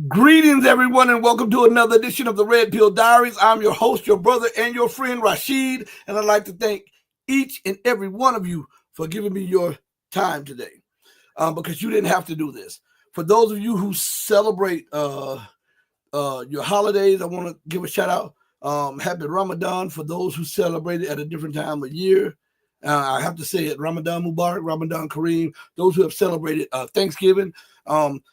Greetings, everyone, and welcome to another edition of the Red Pill Diaries. I'm your host, your brother, and your friend, Rashid, and I'd like to thank each and every one of you for giving me your time today, because you didn't have to do this. For those of you who celebrate your holidays, I want to give a shout out. Happy Ramadan for those who celebrate it at a different time of year. I have to say it, Ramadan Mubarak, Ramadan Kareem. Those who have celebrated Thanksgiving.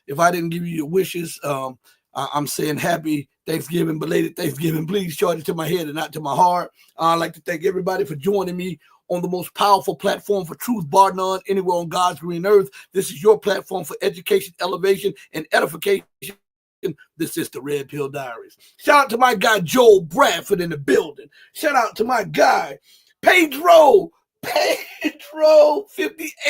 If I didn't give you your wishes, I'm saying happy Thanksgiving, belated Thanksgiving. Please charge it to my head and not to my heart. I'd like to thank everybody for joining me on the most powerful platform for truth, bar none, anywhere on God's green earth. This is your platform for education, elevation, and edification. This is the Red Pill Diaries. Shout out to my guy Joel Bradford in the building. Shout out to my guy Pedro 58er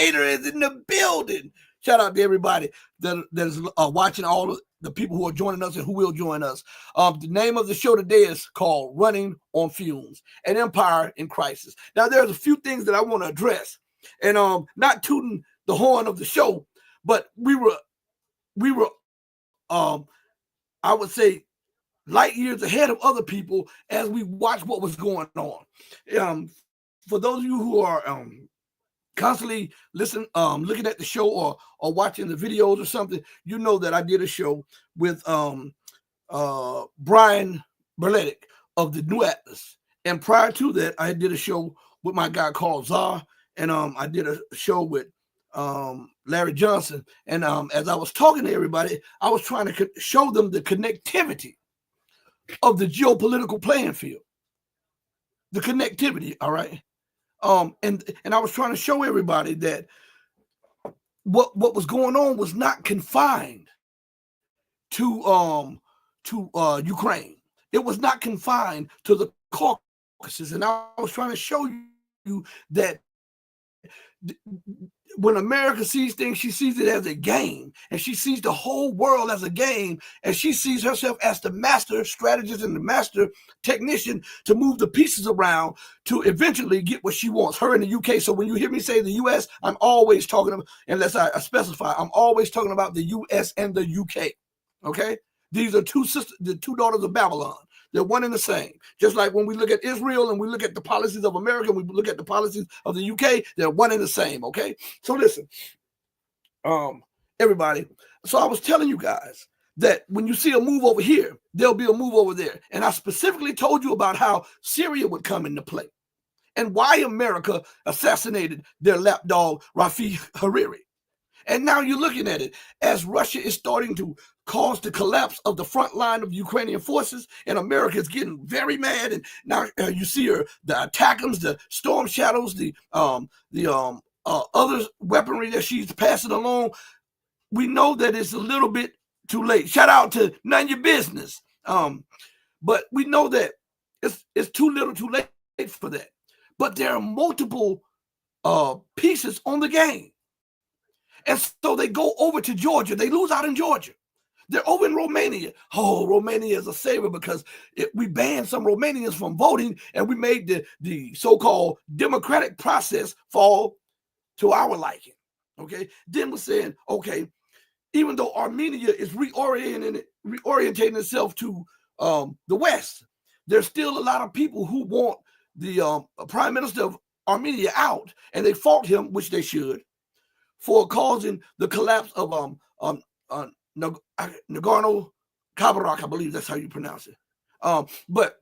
is in the building. Shout out to everybody that is watching, all of the people who are joining us and who will join us. The name of the show today is called Running on Fumes, an Empire in Crisis. Now, there's a few things that I want to address, and not tooting the horn of the show, but we were I would say light years ahead of other people as we watched what was going on. For those of you who are constantly looking at the show or watching the videos or something, you know that I did a show with Brian Berletic of the New Atlas. And prior to that, I did a show with my guy called Czar, and I did a show with Larry Johnson. And as I was talking to everybody, I was trying to show them the connectivity of the geopolitical playing field. The connectivity, all right? And I was trying to show everybody that what was going on was not confined to Ukraine. It was not confined to the Caucasus. And I was trying to show you that when America sees things, she sees it as a game, and she sees the whole world as a game, and she sees herself as the master strategist and the master technician to move the pieces around to eventually get what she wants, her in the UK. So when you hear me say the US, I'm always talking about, unless I specify, I'm always talking about the US and the UK, okay? These are the two daughters of Babylon. They're one and the same. Just like when we look at Israel and we look at the policies of America, we look at the policies of the UK, they're one and the same, okay? So listen, everybody. So I was telling you guys that when you see a move over here, there'll be a move over there. And I specifically told you about how Syria would come into play and why America assassinated their lapdog, Rafi Hariri. And now you're looking at it as Russia is starting to cause the collapse of the front line of Ukrainian forces, and America is getting very mad. And now you see the ATACMS, the Storm Shadows, the other weaponry that she's passing along. We know that it's a little bit too late. Shout out to None of Your Business. But we know that it's too little too late for that. But there are multiple pieces on the game. And so they go over to Georgia. They lose out in Georgia. They're over in Romania. Oh, Romania is a saver because we banned some Romanians from voting, and we made the so-called democratic process fall to our liking. Okay. Then we're saying, okay, even though Armenia is reorientating itself to the West, there's still a lot of people who want the prime minister of Armenia out, and they fought him, which they should, for causing the collapse of Nagorno-Karabakh, I believe that's how you pronounce it. But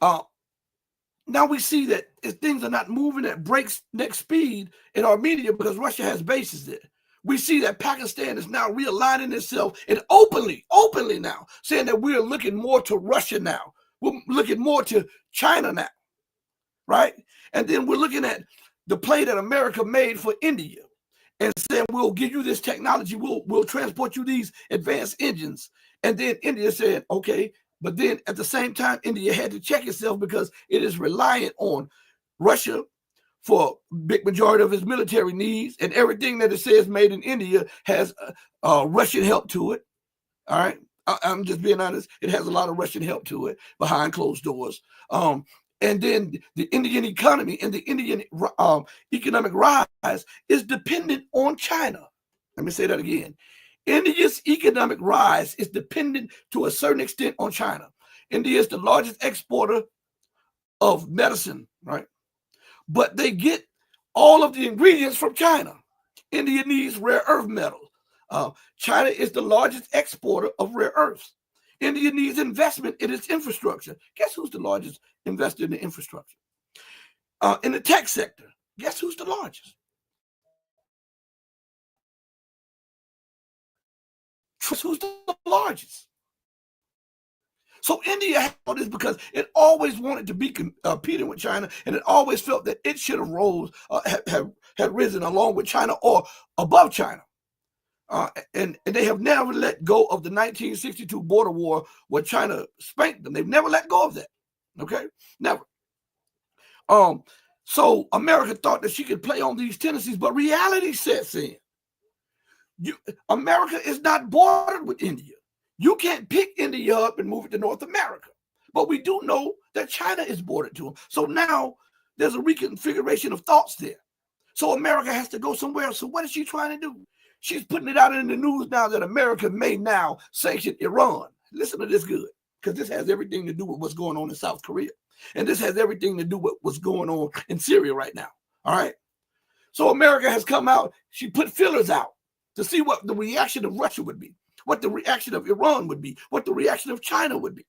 now we see that things are not moving at breakneck speed in Armenia because Russia has bases there. We see that Pakistan is now realigning itself and openly now saying that we're looking more to Russia now. We're looking more to China now, right? And then we're looking at the play that America made for India and saying, we'll give you this technology, we'll transport you these advanced engines. And then India said, okay, but then at the same time, India had to check itself because it is reliant on Russia for a big majority of its military needs, and everything that it says made in India has Russian help to it. All right, I'm just being honest. It has a lot of Russian help to it behind closed doors. And then the Indian economy and the Indian economic rise is dependent on China. Let me say that again. India's economic rise is dependent to a certain extent on China. India is the largest exporter of medicine, right? But they get all of the ingredients from China. India needs rare earth metals. China is the largest exporter of rare earths. India needs investment in its infrastructure. Guess who's the largest investor in the infrastructure? In the tech sector, guess who's the largest? Guess who's the largest? So India had all this because it always wanted to be competing with China, and it always felt that it should have rose, had risen along with China or above China. And they have never let go of the 1962 border war where China spanked them. They've never let go of that. Okay, never. So America thought that she could play on these tendencies, but reality sets in. America is not bordered with India. You can't pick India up and move it to North America. But we do know that China is bordered to them. So now there's a reconfiguration of thoughts there. So America has to go somewhere else. So what is she trying to do? She's putting it out in the news now that America may now sanction Iran. Listen to this good, because this has everything to do with what's going on in South Korea. And this has everything to do with what's going on in Syria right now. All right. So America has come out. She put fillers out to see what the reaction of Russia would be, what the reaction of Iran would be, what the reaction of China would be.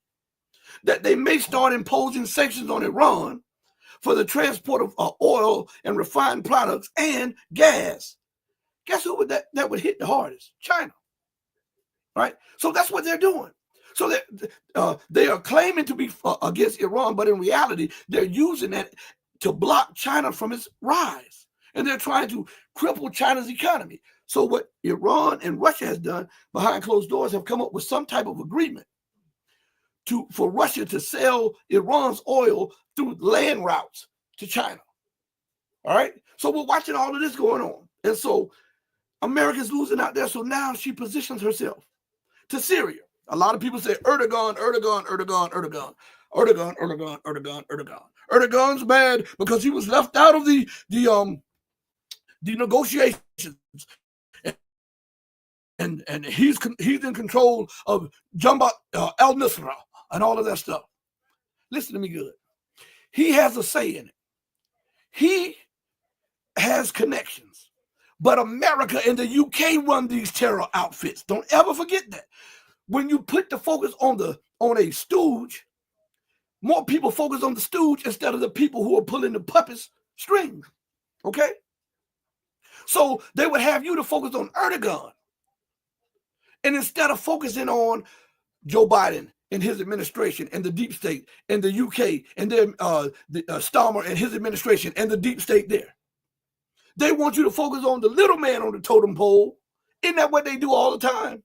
That they may start imposing sanctions on Iran for the transport of oil and refined products and gas. Guess who would that would hit the hardest? China. Right? So that's what they're doing. So they are claiming to be against Iran, but in reality, they're using that to block China from its rise. And they're trying to cripple China's economy. So what Iran and Russia has done behind closed doors have come up with some type of agreement for Russia to sell Iran's oil through land routes to China. All right. So we're watching all of this going on. And so America's losing out there. So now she positions herself to Syria. A lot of people say Erdogan, Erdogan, Erdogan, Erdogan, Erdogan, Erdogan, Erdogan, Erdogan. Erdogan's mad because he was left out of the negotiations. And he's in control of Jumba al-Nusra and all of that stuff. Listen to me good. He has a say in it. He has connections. But America and the UK run these terror outfits. Don't ever forget that. When you put the focus on a stooge, more people focus on the stooge instead of the people who are pulling the puppet's strings. Okay? So they would have you to focus on Erdogan. And instead of focusing on Joe Biden and his administration and the deep state and the UK and the Starmer and his administration and the deep state there, they want you to focus on the little man on the totem pole. Isn't that what they do all the time?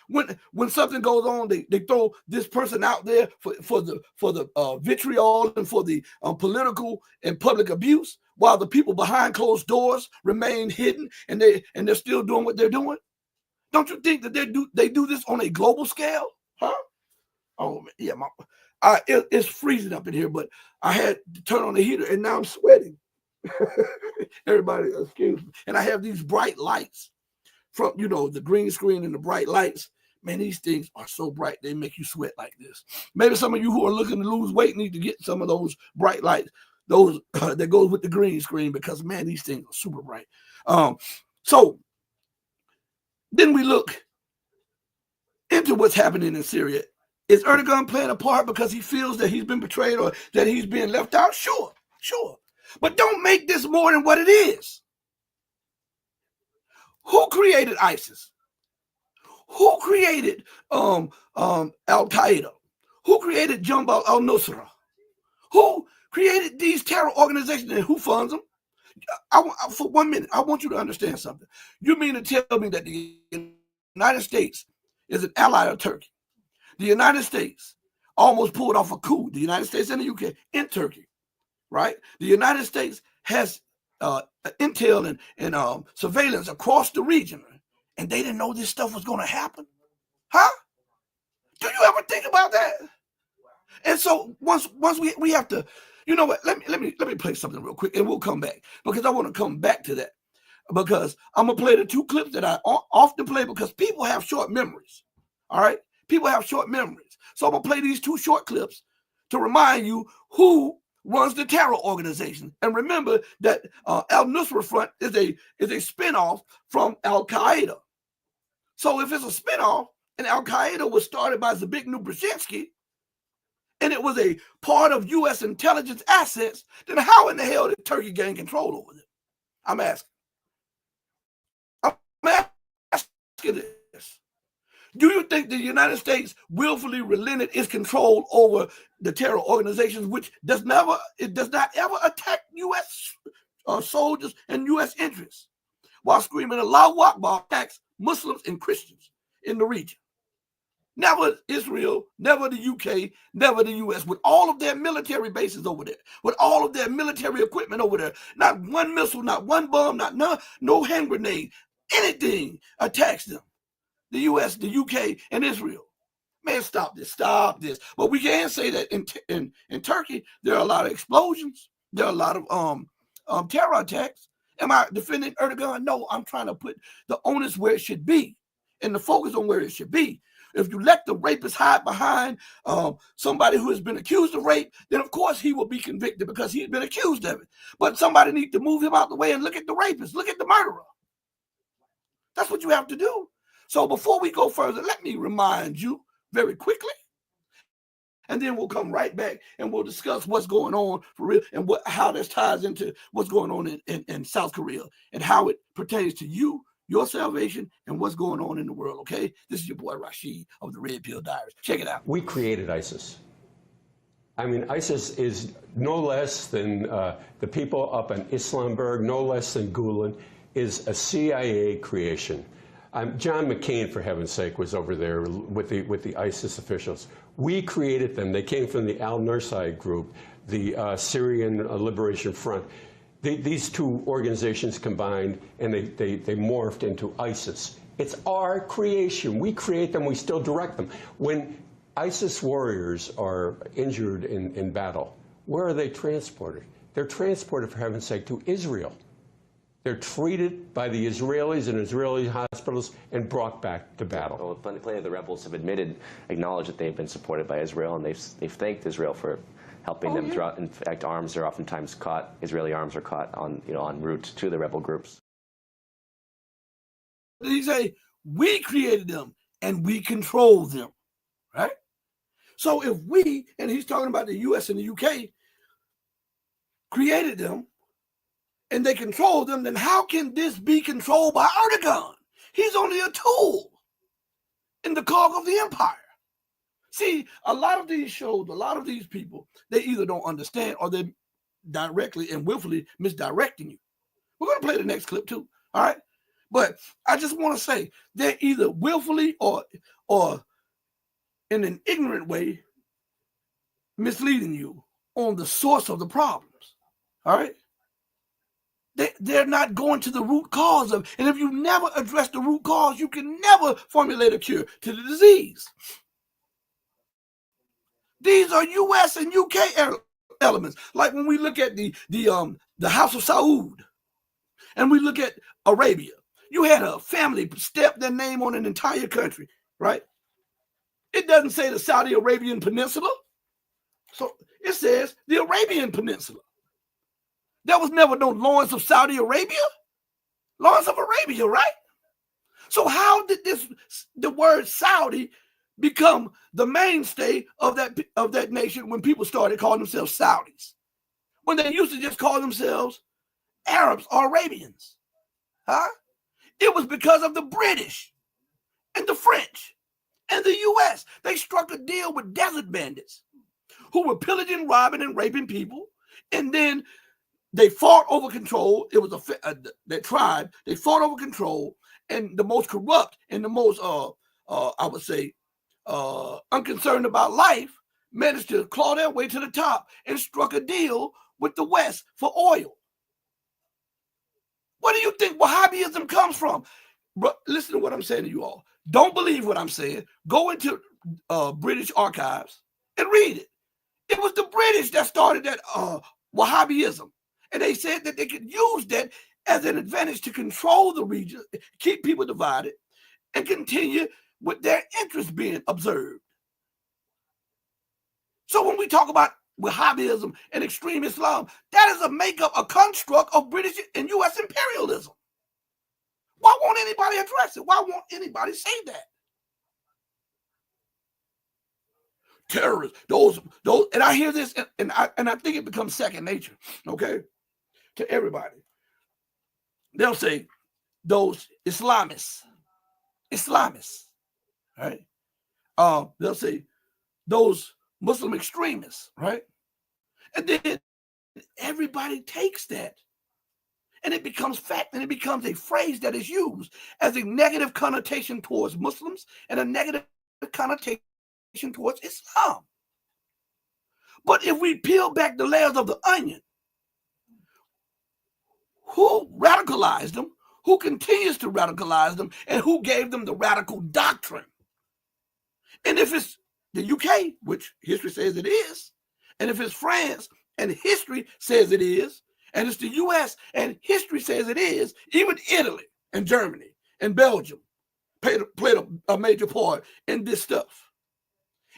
When something goes on, they throw this person out there for the vitriol and for the political and public abuse, while the people behind closed doors remain hidden and they're still doing what they're doing. Don't you think that they do this on a global scale? Huh? Oh, yeah. It's freezing up in here, but I had to turn on the heater, and now I'm sweating. Everybody, excuse me. And I have these bright lights from, the green screen and the bright lights. Man, these things are so bright, they make you sweat like this. Maybe some of you who are looking to lose weight need to get some of those bright lights, those that goes with the green screen, because, man, these things are super bright. So then we look into what's happening in Syria. Is Erdogan playing a part because he feels that he's been betrayed or that he's being left out? Sure. But don't make this more than what it is. Who created ISIS? Who created Al-Qaeda? Who created Jumba al-Nusra? Who created these terror organizations and who funds them? For 1 minute, I want you to understand something. You mean to tell me that the United States is an ally of Turkey? The United States almost pulled off a coup, the United States and the UK, in Turkey, right? The United States has intel and surveillance across the region, and they didn't know this stuff was going to happen? Huh? Do you ever think about that? And so once we have to, you know what? Let me play something real quick, and we'll come back, because I want to come back to that. because I'm going to play the two clips that I often play because people have short memories. All right? People have short memories. So I'm going to play these two short clips to remind you who runs the terror organization. And remember that al-Nusra Front is a spinoff from Al-Qaeda. So if it's a spinoff and Al-Qaeda was started by Zbigniew Brzezinski, and it was a part of U.S. intelligence assets, then how in the hell did Turkey gain control over them? I'm asking. I'm asking this. Do you think the United States willfully relented its control over the terror organizations, which does not ever attack U.S. Soldiers and U.S. interests, while screaming Allahu Akbar attacks Muslims and Christians in the region? Never Israel, never the UK, never the US, with all of their military bases over there, with all of their military equipment over there. Not one missile, not one bomb, no hand grenade, anything attacks them. The US, the UK, and Israel. Man, stop this. But we can say that in Turkey, there are a lot of explosions. There are a lot of terror attacks. Am I defending Erdogan? No, I'm trying to put the onus where it should be and the focus on where it should be. If you let the rapist hide behind somebody who has been accused of rape, then of course he will be convicted because he's been accused of it. But somebody needs to move him out the way and look at the rapist, look at the murderer. That's what you have to do. So before we go further, let me remind you very quickly, and then we'll come right back and we'll discuss what's going on for real and how this ties into what's going on in South Korea and how it pertains to you, your salvation, and what's going on in the world, okay? This is your boy Rashid of the Red Pill Diaries. Check it out. We created ISIS. I mean, ISIS is no less than the people up in Islamberg, no less than Gulen, is a CIA creation. John McCain, for heaven's sake, was over there with the ISIS officials. We created them. They came from the al-Nusra group, the Syrian Liberation Front. These two organizations combined, and they morphed into ISIS. It's our creation. We create them. We still direct them. When ISIS warriors are injured in battle, where are they transported? They're transported, for heaven's sake, to Israel. They're treated by the Israelis in Israeli hospitals and brought back to battle. Well, plenty of the rebels have acknowledged that they've been supported by Israel, and they've thanked Israel for helping them throughout. In fact, arms are oftentimes caught. Israeli arms are caught on en route to the rebel groups. He say we created them and we control them, right? So if we, and he's talking about the U.S. and the UK, created them and they control them, then how can this be controlled by Erdogan? He's only a tool in the cog of the empire. See, a lot of these shows, a lot of these people, they either don't understand or they're directly and willfully misdirecting you. We're going to play the next clip too, all right? But I just want to say they're either willfully or in an ignorant way misleading you on the source of the problems, all right? They're not going to the root cause of it. And if you never address the root cause, you can never formulate a cure to the disease. These are U.S. and U.K. elements. Like when we look at the House of Saud and we look at Arabia, you had a family step their name on an entire country, right? It doesn't say the Saudi Arabian Peninsula. So it says the Arabian Peninsula. There was never no Lawrence of Saudi Arabia. Lawrence of Arabia, right? So how did the word Saudi become the mainstay of that nation when people started calling themselves Saudis? When they used to just call themselves Arabs or Arabians. Huh? It was because of the British and the French and the U.S. They struck a deal with desert bandits who were pillaging, robbing, and raping people. And then they fought over control. It was that tribe. They fought over control, and the most corrupt and the most, I would say, unconcerned about life managed to claw their way to the top and struck a deal with the West for oil. Where do you think Wahhabism comes from? But listen to what I'm saying to you all. Don't believe what I'm saying. Go into British archives and read it. It was the British that started that Wahhabism. And they said that they could use that as an advantage to control the region, keep people divided, and continue with their interests being observed. So when we talk about Wahhabism and extreme Islam, that is a makeup, a construct of British and U.S. imperialism. Why won't anybody address it? Why won't anybody say that? Terrorists, those, and I hear this, and I think it becomes second nature, okay, to everybody. They'll say those Islamists, right? They'll say those Muslim extremists, right? And then everybody takes that, and it becomes fact, and it becomes a phrase that is used as a negative connotation towards Muslims and a negative connotation towards Islam. But if we peel back the layers of the onion, who radicalized them, who continues to radicalize them, and who gave them the radical doctrine? And if it's the UK, which history says it is, and if it's France and history says it is, and it's the US and history says it is, even Italy and Germany and Belgium played a major part in this stuff.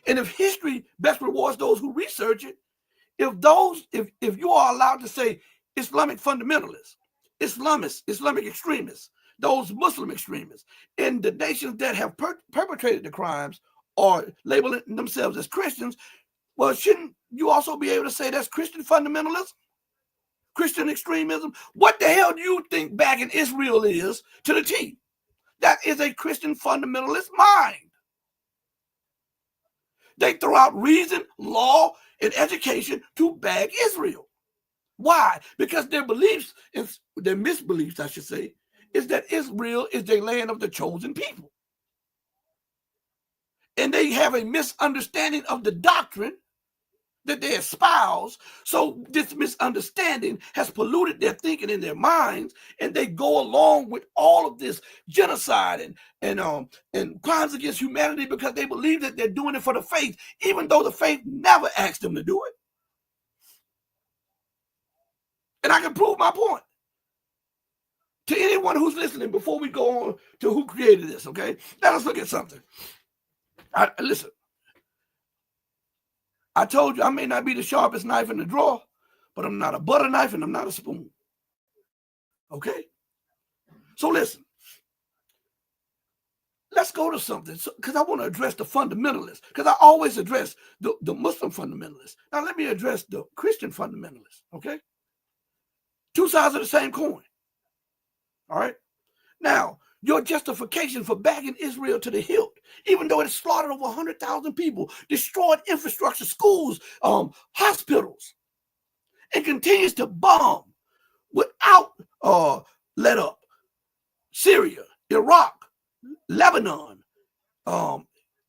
And if history best rewards those who research it, if you are allowed to say Islamic fundamentalists, Islamists, Islamic extremists, those Muslim extremists in the nations that have perpetrated the crimes or labeling themselves as Christians, well, shouldn't you also be able to say that's Christian fundamentalism, Christian extremism? What the hell do you think back in Israel is to the T? That is a Christian fundamentalist mind. They throw out reason, law, and education to bag Israel. Why? Because their beliefs, their misbeliefs, I should say, is that Israel is the land of the chosen people. And they have a misunderstanding of the doctrine that they espouse. So this misunderstanding has polluted their thinking in their minds, and they go along with all of this genocide and crimes against humanity because they believe that they're doing it for the faith, even though the faith never asked them to do it. And I can prove my point to anyone who's listening before we go on to who created this, okay? Let us look at something. Listen, I told you I may not be the sharpest knife in the drawer, but I'm not a butter knife and I'm not a spoon. Okay? So listen. Let's go to something, because I want to address the fundamentalists, because I always address the Muslim fundamentalists. Now let me address the Christian fundamentalists, okay? Two sides of the same coin. All right? Now, your justification for bagging Israel to the hilt, even though it slaughtered over 100,000 people, destroyed infrastructure, schools, hospitals, and continues to bomb without let up Syria, Iraq, Lebanon,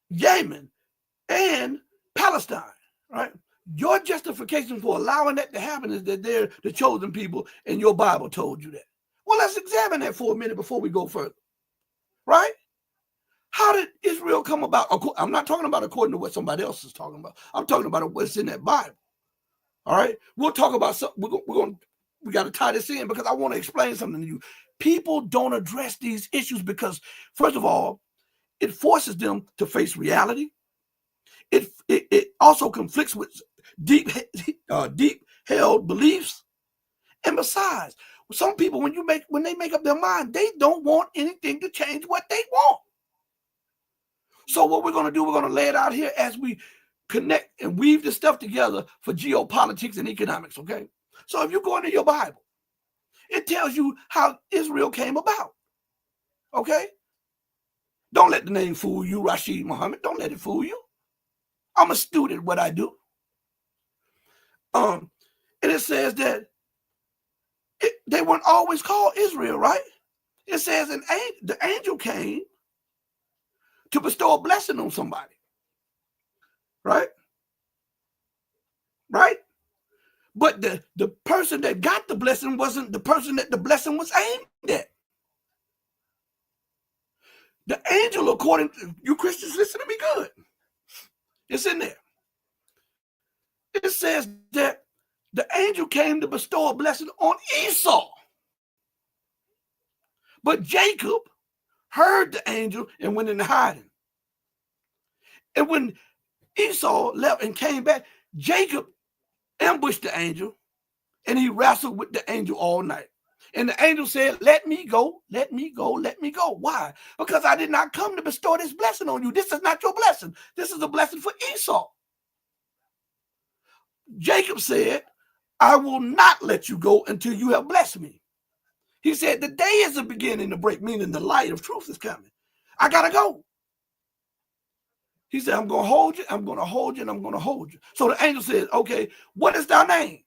Yemen, and Palestine, right? Your justification for allowing that to happen is that they're the chosen people and your Bible told you that. Well, let's examine that for a minute before we go further, right? How did Israel come about? I'm not talking about according to what somebody else is talking about. I'm talking about what's in that Bible, all right? We'll talk about something. We got to tie this in because I want to explain something to you. People don't address these issues because, first of all, it forces them to face reality. It also conflicts with deep held beliefs. And besides, some people, when they make up their mind, they don't want anything to change what they want. So what we're going to do, we're going to lay it out here as we connect and weave this stuff together for geopolitics and economics, okay? So if you go into your Bible, it tells you how Israel came about, okay? Don't let the name fool you, Rashid Muhammad. Don't let it fool you. I'm a student at what I do. And it says that they weren't always called Israel, right? It says the angel came to bestow a blessing on somebody, right? Right? But the person that got the blessing wasn't the person that the blessing was aimed at. The angel, according to you Christians, listen to me good. It's in there. It says that the angel came to bestow a blessing on Esau. But Jacob heard the angel and went into hiding. And when Esau left and came back, Jacob ambushed the angel and he wrestled with the angel all night. And the angel said, let me go, let me go, let me go. Why? Because I did not come to bestow this blessing on you. This is not your blessing. This is a blessing for Esau. Jacob said, I will not let you go until you have blessed me. He said, the day is the beginning to break, meaning the light of truth is coming. I got to go. He said, I'm going to hold you, I'm going to hold you, and I'm going to hold you. So the angel said, okay, what is thy name?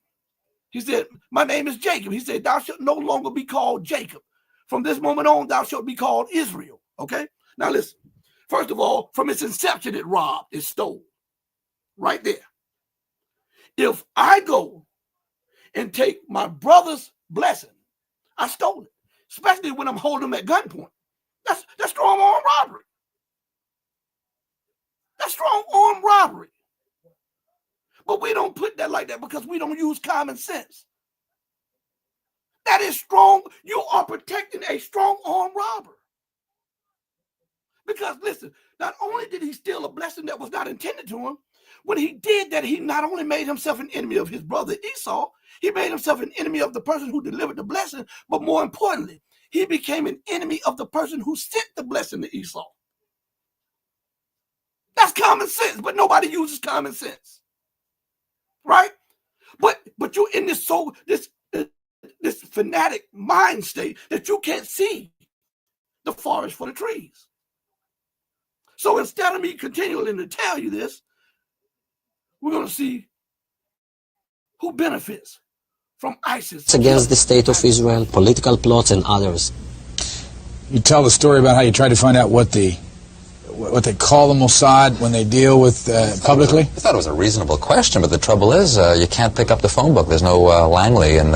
He said, my name is Jacob. He said, thou shalt no longer be called Jacob. From this moment on, thou shalt be called Israel. Okay? Now listen. First of all, from its inception, it robbed, it stole. Right there. If I go and take my brother's blessing, I stole it. Especially when I'm holding him at gunpoint. That's strong armed robbery. That's strong armed robbery. But we don't put that like that because we don't use common sense. That is strong. You are protecting a strong armed robber. Because listen, not only did he steal a blessing that was not intended to him, when he did that, he not only made himself an enemy of his brother Esau, he made himself an enemy of the person who delivered the blessing, but more importantly, he became an enemy of the person who sent the blessing to Esau. That's common sense, but nobody uses common sense. Right? But you're in this fanatic mind state that you can't see the forest for the trees. So instead of me continuing to tell you this, we're going to see who benefits from ISIS against the state of Israel, political plots, and others. You tell the story about how you tried to find out what they call the Mossad when they deal with publicly? I thought it was a reasonable question, but the trouble is you can't pick up the phone book. There's no Langley in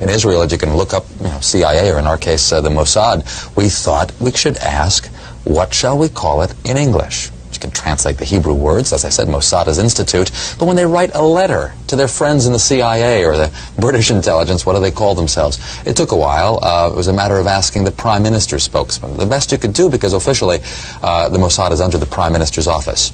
Israel that you can look up, CIA, or in our case, the Mossad. We thought we should ask, what shall we call it in English? You can translate the Hebrew words, as I said, Mossad is institute, but when they write a letter to their friends in the CIA or the British intelligence, what do they call themselves? It took a while. It was a matter of asking the Prime Minister's spokesman. The best you could do, because officially the Mossad is under the Prime Minister's office.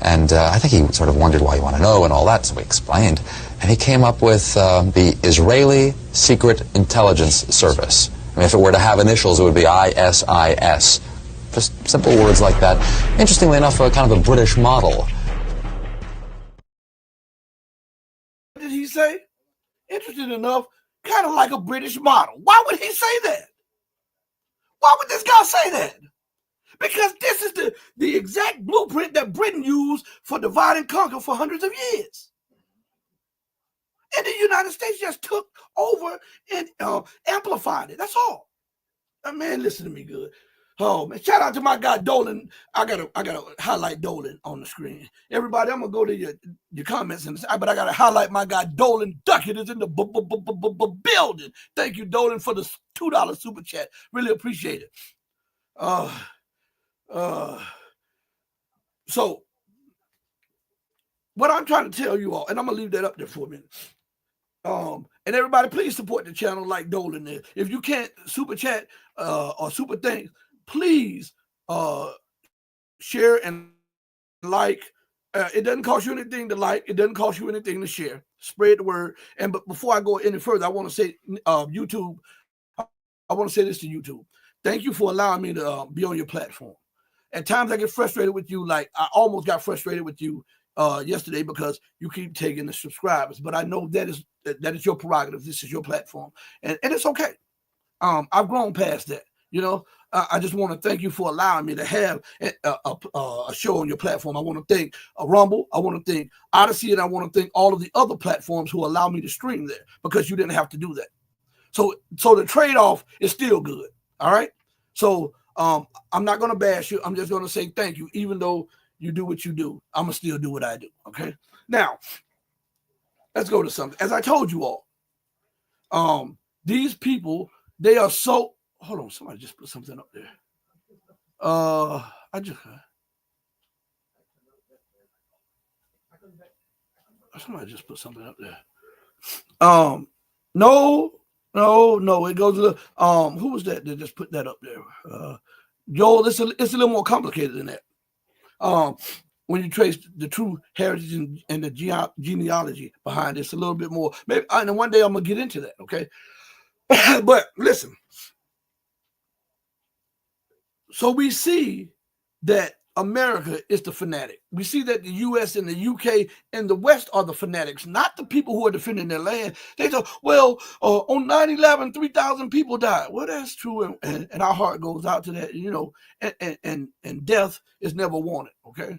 And I think he sort of wondered why you want to know and all that, so we explained. And he came up with the Israeli Secret Intelligence Service. I mean, if it were to have initials, it would be ISIS. Just simple words like that. Interestingly enough, kind of a British model. What did he say? Interesting enough, kind of like a British model. Why would he say that? Why would this guy say that? Because this is the exact blueprint that Britain used for divide and conquer for hundreds of years. And the United States just took over and amplified it. That's all. Man, listen to me good. Oh man, shout out to my guy Dolan. I gotta highlight Dolan on the screen. Everybody, I'm gonna go to your comments but I gotta highlight my guy Dolan Duckett is in the building. Thank you, Dolan, for the $2 super chat. Really appreciate it. So what I'm trying to tell you all, and I'm gonna leave that up there for a minute. And everybody, please support the channel like Dolan is. If you can't super chat or super thanks, please share and like. It doesn't cost you anything to like. It doesn't cost you anything to share. Spread the word. But before I go any further, I want to say YouTube. I want to say this to YouTube. Thank you for allowing me to be on your platform. At times I get frustrated with you. Like I almost got frustrated with you yesterday because you keep taking the subscribers. But I know that is your prerogative. This is your platform, and it's okay. I've grown past that. I just want to thank you for allowing me to have a show on your platform. I want to thank Rumble. I want to thank Odysee, and I want to thank all of the other platforms who allow me to stream there because you didn't have to do that. So the trade-off is still good. All right. So I'm not going to bash you. I'm just going to say thank you. Even though you do what you do, I'm going to still do what I do. Okay. Now, let's go to something. As I told you all, these people, they are so... Hold on, somebody just put something up there. Somebody just put something up there. No No, it goes to the, who was that just put that up there? Joel, it's a little more complicated than that. When you trace the true heritage and the genealogy behind it, it's a little bit more. Maybe, and one day I'm gonna get into that, okay? But listen, so we see that America is the fanatic. We see that the U.S. and the UK and the West are the fanatics, not the people who are defending their land. They say, well, on 9/11, 3,000 people died. Well, that's true, and our heart goes out to that, you know, and death is never wanted, okay?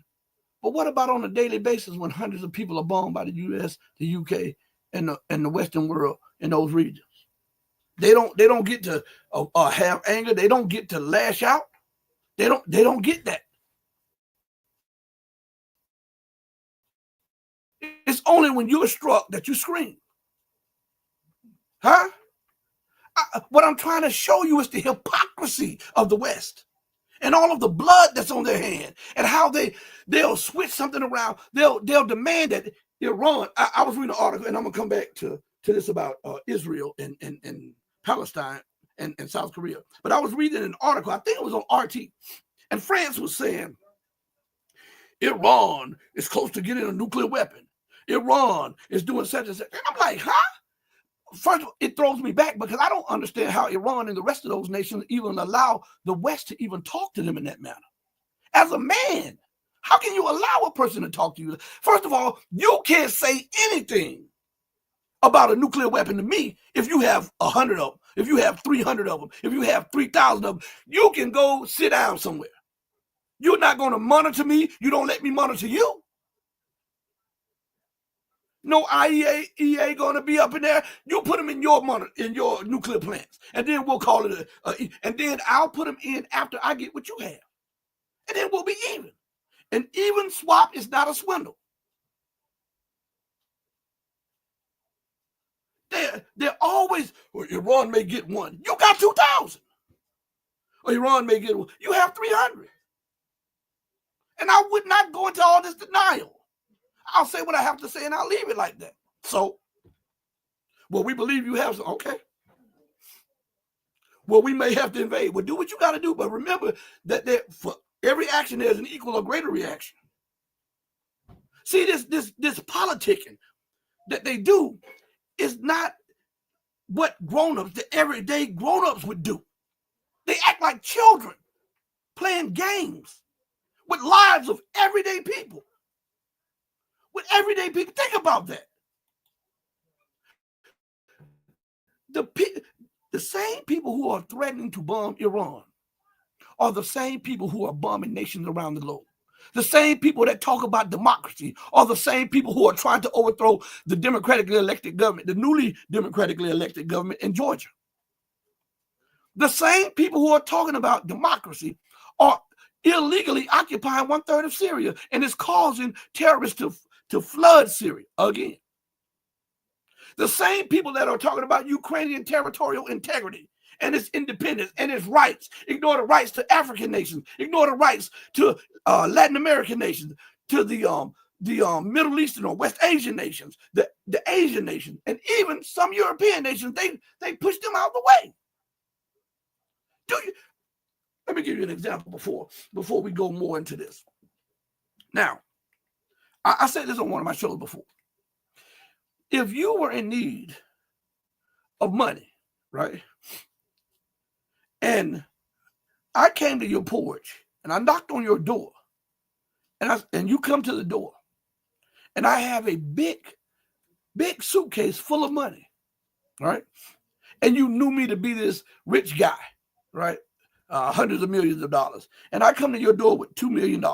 But what about on a daily basis when hundreds of people are bombed by the U.S., the UK, and the Western world in those regions? They don't get to have anger. They don't get to lash out. They don't get that. It's only when you're struck that you scream. Huh? What I'm trying to show you is the hypocrisy of the West and all of the blood that's on their hand and how they'll switch something around. They'll demand that Iran. I was reading an article, and I'm gonna come back to this about Israel and Palestine and South Korea. But I was reading an article, I think it was on RT, and France was saying Iran is close to getting a nuclear weapon. Iran is doing such and such. And I'm like, huh? First, it throws me back because I don't understand how Iran and the rest of those nations even allow the West to even talk to them in that manner. As a man, how can you allow a person to talk to you? First of all, you can't say anything about a nuclear weapon to me if you have 100 of them, if you have 300 of them, if you have 3,000 of them. You can go sit down somewhere. You're not going to monitor me. You don't let me monitor you. No IAEA going to be up in there. You put them in your nuclear plants, and then we'll call it and then I'll put them in after I get what you have, and then we'll be even. An even swap is not a swindle. They're always, well, Iran may get one. You got 2,000. Or Iran may get one. You have 300. And I would not go into all this denial. I'll say what I have to say, and I'll leave it like that. So, well, we believe you have some. Okay. Well, we may have to invade. Well, do what you got to do. But remember that for every action, there's an equal or greater reaction. See, this politicking that they do is not what grown-ups, the everyday grown-ups would do. They act like children playing games with lives of everyday people. With everyday people. Think about that. The same people who are threatening to bomb Iran are the same people who are bombing nations around the globe. The same people that talk about democracy are the same people who are trying to overthrow the democratically elected government, the newly democratically elected government in Georgia. The same people who are talking about democracy are illegally occupying 1/3 of Syria, and it's causing terrorists to flood Syria again. The same people that are talking about Ukrainian territorial integrity and its independence and its rights, ignore the rights to African nations, ignore the rights to Latin American nations, to the Middle Eastern or West Asian nations, the Asian nations, and even some European nations. They push them out of the way. Let me give you an example before we go more into this. Now, I said this on one of my shows before. If you were in need of money, right, and I came to your porch and I knocked on your door, and you come to the door, and I have a big suitcase full of money, right, and you knew me to be this rich guy, right, hundreds of millions of dollars, and I come to your door with $2 million,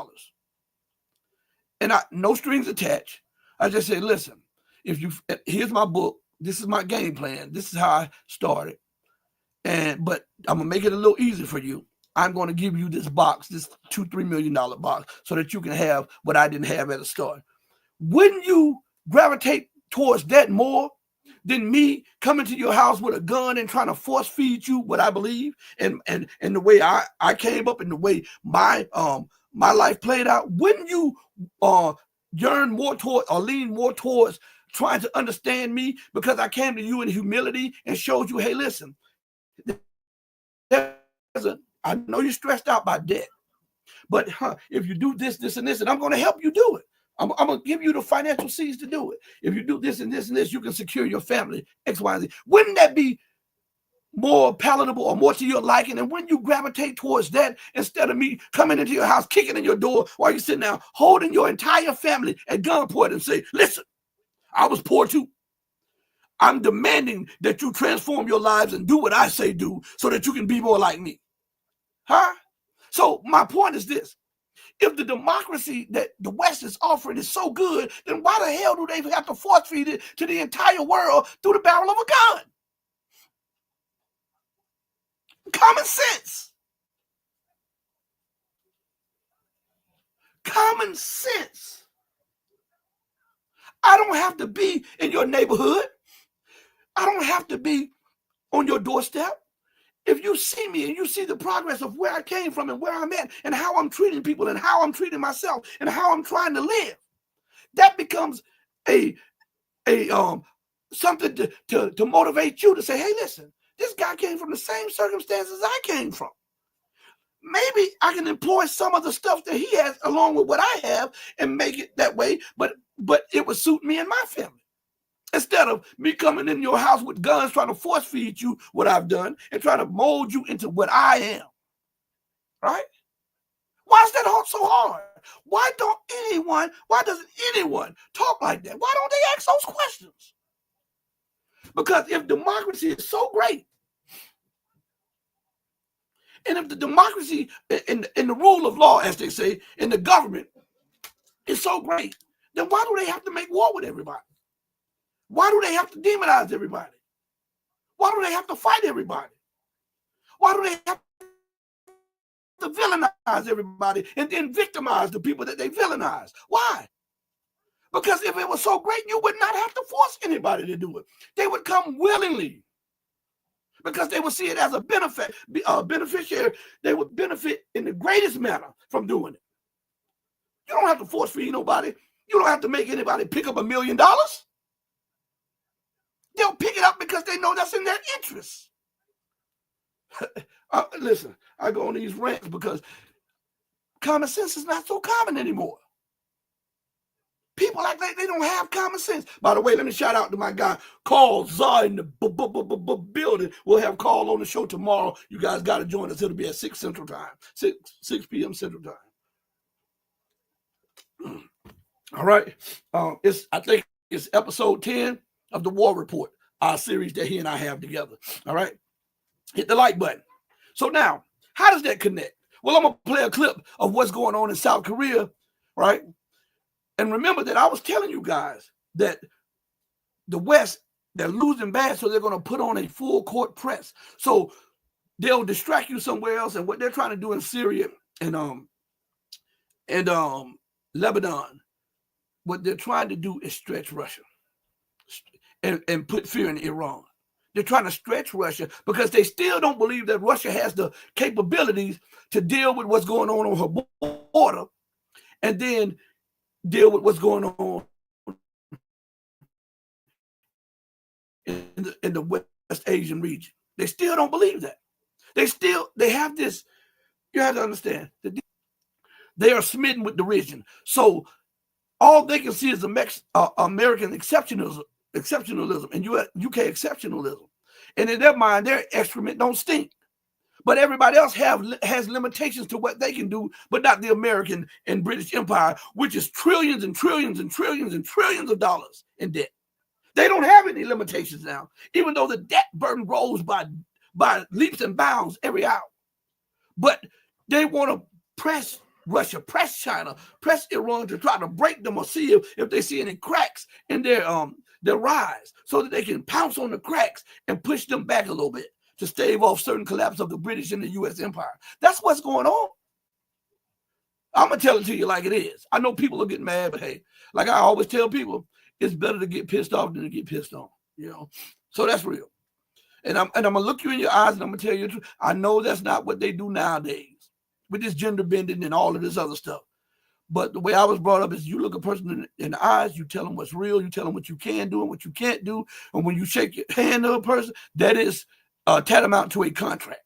and no strings attached. I just say, listen, here's my book. This is my game plan. This is how I started. But I'm gonna make it a little easier for you. I'm going to give you this box, this $2-3 million box, so that you can have what I didn't have at the start. Wouldn't you gravitate towards that more than me coming to your house with a gun and trying to force feed you what I believe and the way I came up and the way my life played out? Wouldn't you yearn more toward or lean more towards trying to understand me because I came to you in humility and showed you, hey, listen, I know you're stressed out by debt, but if you do this, this, and this, and I'm going to help you do it. I'm going to give you the financial seeds to do it. If you do this and this and this, you can secure your family, X, Y, and Z. Wouldn't that be more palatable or more to your liking? And when you gravitate towards that, instead of me coming into your house, kicking in your door while you're sitting down, holding your entire family at gunpoint and say, listen, I was poor too. I'm demanding that you transform your lives and do what I say do so that you can be more like me. So my point is this. If the democracy that the West is offering is so good, then why the hell do they have to force feed it to the entire world through the barrel of a gun? Common sense. Common sense. I don't have to be in your neighborhood. I don't have to be on your doorstep. If you see me and you see the progress of where I came from and where I'm at and how I'm treating people and how I'm treating myself and how I'm trying to live, that becomes something to motivate you to say, hey, listen, this guy came from the same circumstances I came from. Maybe I can employ some of the stuff that he has along with what I have and make it that way, but it would suit me and my family. Instead of me coming in your house with guns trying to force feed you what I've done and trying to mold you into what I am. Right? Why is that so hard? Why doesn't anyone talk like that? Why don't they ask those questions? Because if democracy is so great, and if the democracy in the rule of law, as they say, in the government is so great, then why do they have to make war with everybody? Why do they have to demonize everybody? Why do they have to fight everybody? Why do they have to villainize everybody and then victimize the people that they villainize? Why? Because if it was so great, you would not have to force anybody to do it. They would come willingly because they would see it as a beneficiary. They would benefit in the greatest manner from doing it. You don't have to force feed nobody. You don't have to make anybody pick up $1 million. They'll pick it up because they know that's in their interest. Listen, I go on these rants because common sense is not so common anymore. People like they don't have common sense. By the way, let me shout out to my guy, Carl Zah in the building. We'll have Carl on the show tomorrow. You guys got to join us. It'll be at 6 Central Time, 6 p.m. Central Time. All right. I think it's episode 10 of the War Report, our series that he and I have together. All right. Hit the like button. So now, how does that connect? Well, I'm going to play a clip of what's going on in South Korea, right? And remember that I was telling you guys that the West, they're losing bad, so they're going to put on a full court press. So they'll distract you somewhere else. And what they're trying to do in Syria and Lebanon, what they're trying to do is stretch Russia and put fear in Iran. They're trying to stretch Russia because they still don't believe that Russia has the capabilities to deal with what's going on her border and then deal with what's going on in the West Asian region. They still don't believe that. They have this, you have to understand, that they are smitten with derision. So all they can see is American exceptionalism and UK exceptionalism. And in their mind, their excrement don't stink. But everybody else has limitations to what they can do, but not the American and British Empire, which is trillions and trillions and trillions and trillions of dollars in debt. They don't have any limitations now, even though the debt burden grows by leaps and bounds every hour. But they want to press Russia, press China, press Iran to try to break them or see if they see any cracks in their rise so that they can pounce on the cracks and push them back a little bit to stave off certain collapse of the British and the U.S. empire. That's what's going on. I'm going to tell it to you like it is. I know people are getting mad, but hey, like I always tell people, it's better to get pissed off than to get pissed on, you know? So that's real. And I'm going to look you in your eyes and I'm going to tell you the truth. I know that's not what they do nowadays with this gender bending and all of this other stuff. But the way I was brought up is you look a person in the eyes, you tell them what's real, you tell them what you can do and what you can't do. And when you shake your hand to a person, that is tantamount to a contract.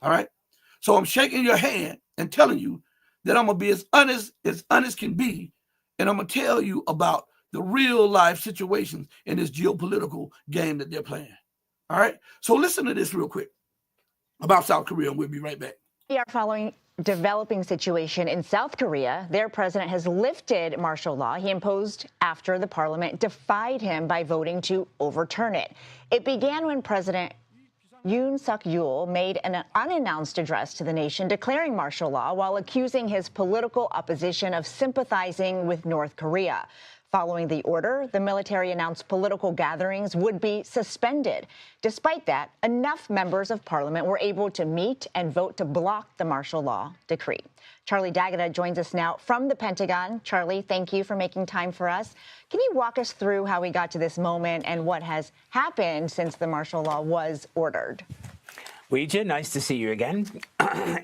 All right. So I'm shaking your hand and telling you that I'm going to be as honest can be. And I'm going to tell you about the real life situations in this geopolitical game that they're playing. All right. So listen to this real quick about South Korea, and we'll be right back. We are following developing situation in South Korea. Their president has lifted martial law he imposed after the parliament defied him by voting to overturn it. It began when President Yoon Suk-yeol made an unannounced address to the nation declaring martial law while accusing his political opposition of sympathizing with North Korea. Following the order, the military announced political gatherings would be suspended. Despite that, enough members of parliament were able to meet and vote to block the martial law decree. Charlie D'Agata joins us now from the Pentagon. Charlie, thank you for making time for us. Can you walk us through how we got to this moment and what has happened since the martial law was ordered? Ouija, nice to see you again.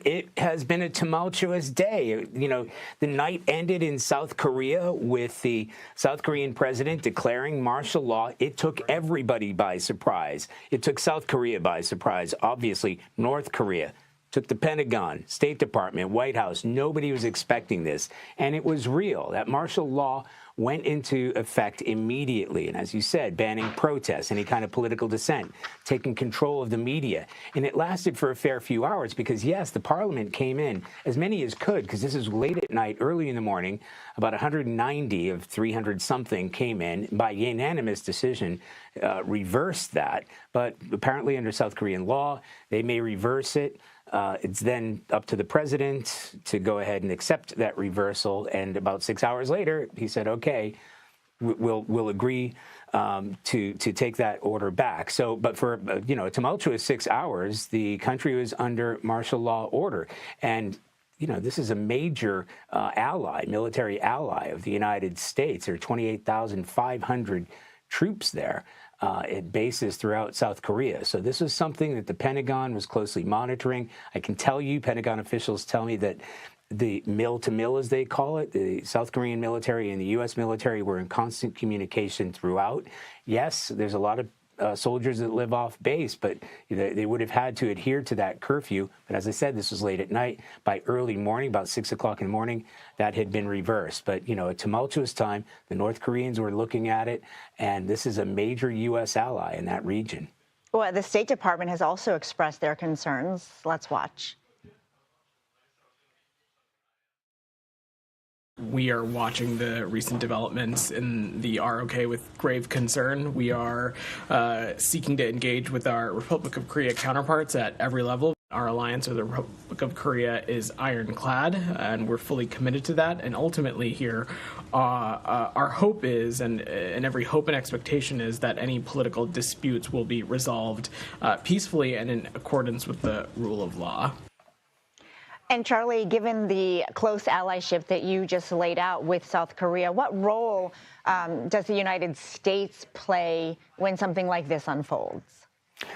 It has been a tumultuous day. You know, the night ended in South Korea with the South Korean president declaring martial law. It took everybody by surprise. It took South Korea by surprise. Obviously, North Korea took the Pentagon, State Department, White House. Nobody was expecting this. And it was real. That martial law went into effect immediately. And as you said, banning protests, any kind of political dissent, taking control of the media. And it lasted for a fair few hours because, yes, the parliament came in, as many as could, because this is late at night, early in the morning. About 190 of 300-something came in by unanimous decision, reversed that. But apparently under South Korean law, they may reverse it. It's then up to the president to go ahead and accept that reversal. And about 6 hours later, he said, OK, we'll agree to take that order back. So but for, a tumultuous 6 hours, the country was under martial law order. And this is a major ally, military ally of the United States. There are 28,500 troops there. At bases throughout South Korea. So this is something that the Pentagon was closely monitoring. I can tell you, Pentagon officials tell me that the mill-to-mill, as they call it, the South Korean military and the U.S. military were in constant communication throughout. Yes, there's a lot of soldiers that live off base, but they would have had to adhere to that curfew. But as I said, this was late at night. By early morning, about 6 o'clock in the morning, that had been reversed. But, a tumultuous time. The North Koreans were looking at it, and this is a major U.S. ally in that region. Well, the State Department has also expressed their concerns. Let's watch. We are watching the recent developments in the ROK with grave concern. We are seeking to engage with our Republic of Korea counterparts at every level. Our alliance with the Republic of Korea is ironclad, and we're fully committed to that. And ultimately here, our hope is, and every hope and expectation is, that any political disputes will be resolved peacefully and in accordance with the rule of law. And Charlie, given the close allyship that you just laid out with South Korea, what role does the United States play when something like this unfolds?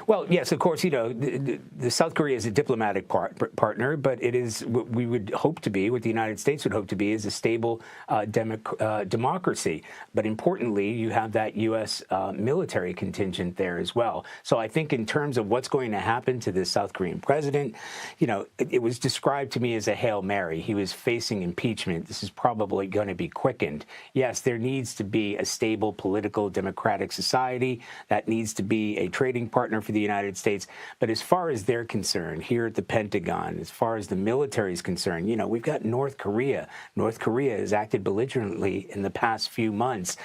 Well, yes, of course, the South Korea is a diplomatic partner, but it is what we would hope to be, what the United States would hope to be, is a stable democracy. But importantly, you have that U.S. military contingent there as well. So I think in terms of what's going to happen to this South Korean president, it was described to me as a Hail Mary. He was facing impeachment. This is probably going to be quickened. Yes, there needs to be a stable political democratic society. That needs to be a trading partner for the United States. But as far as they're concerned, here at the Pentagon, as far as the military is concerned, we've got North Korea. North Korea has acted belligerently in the past few months.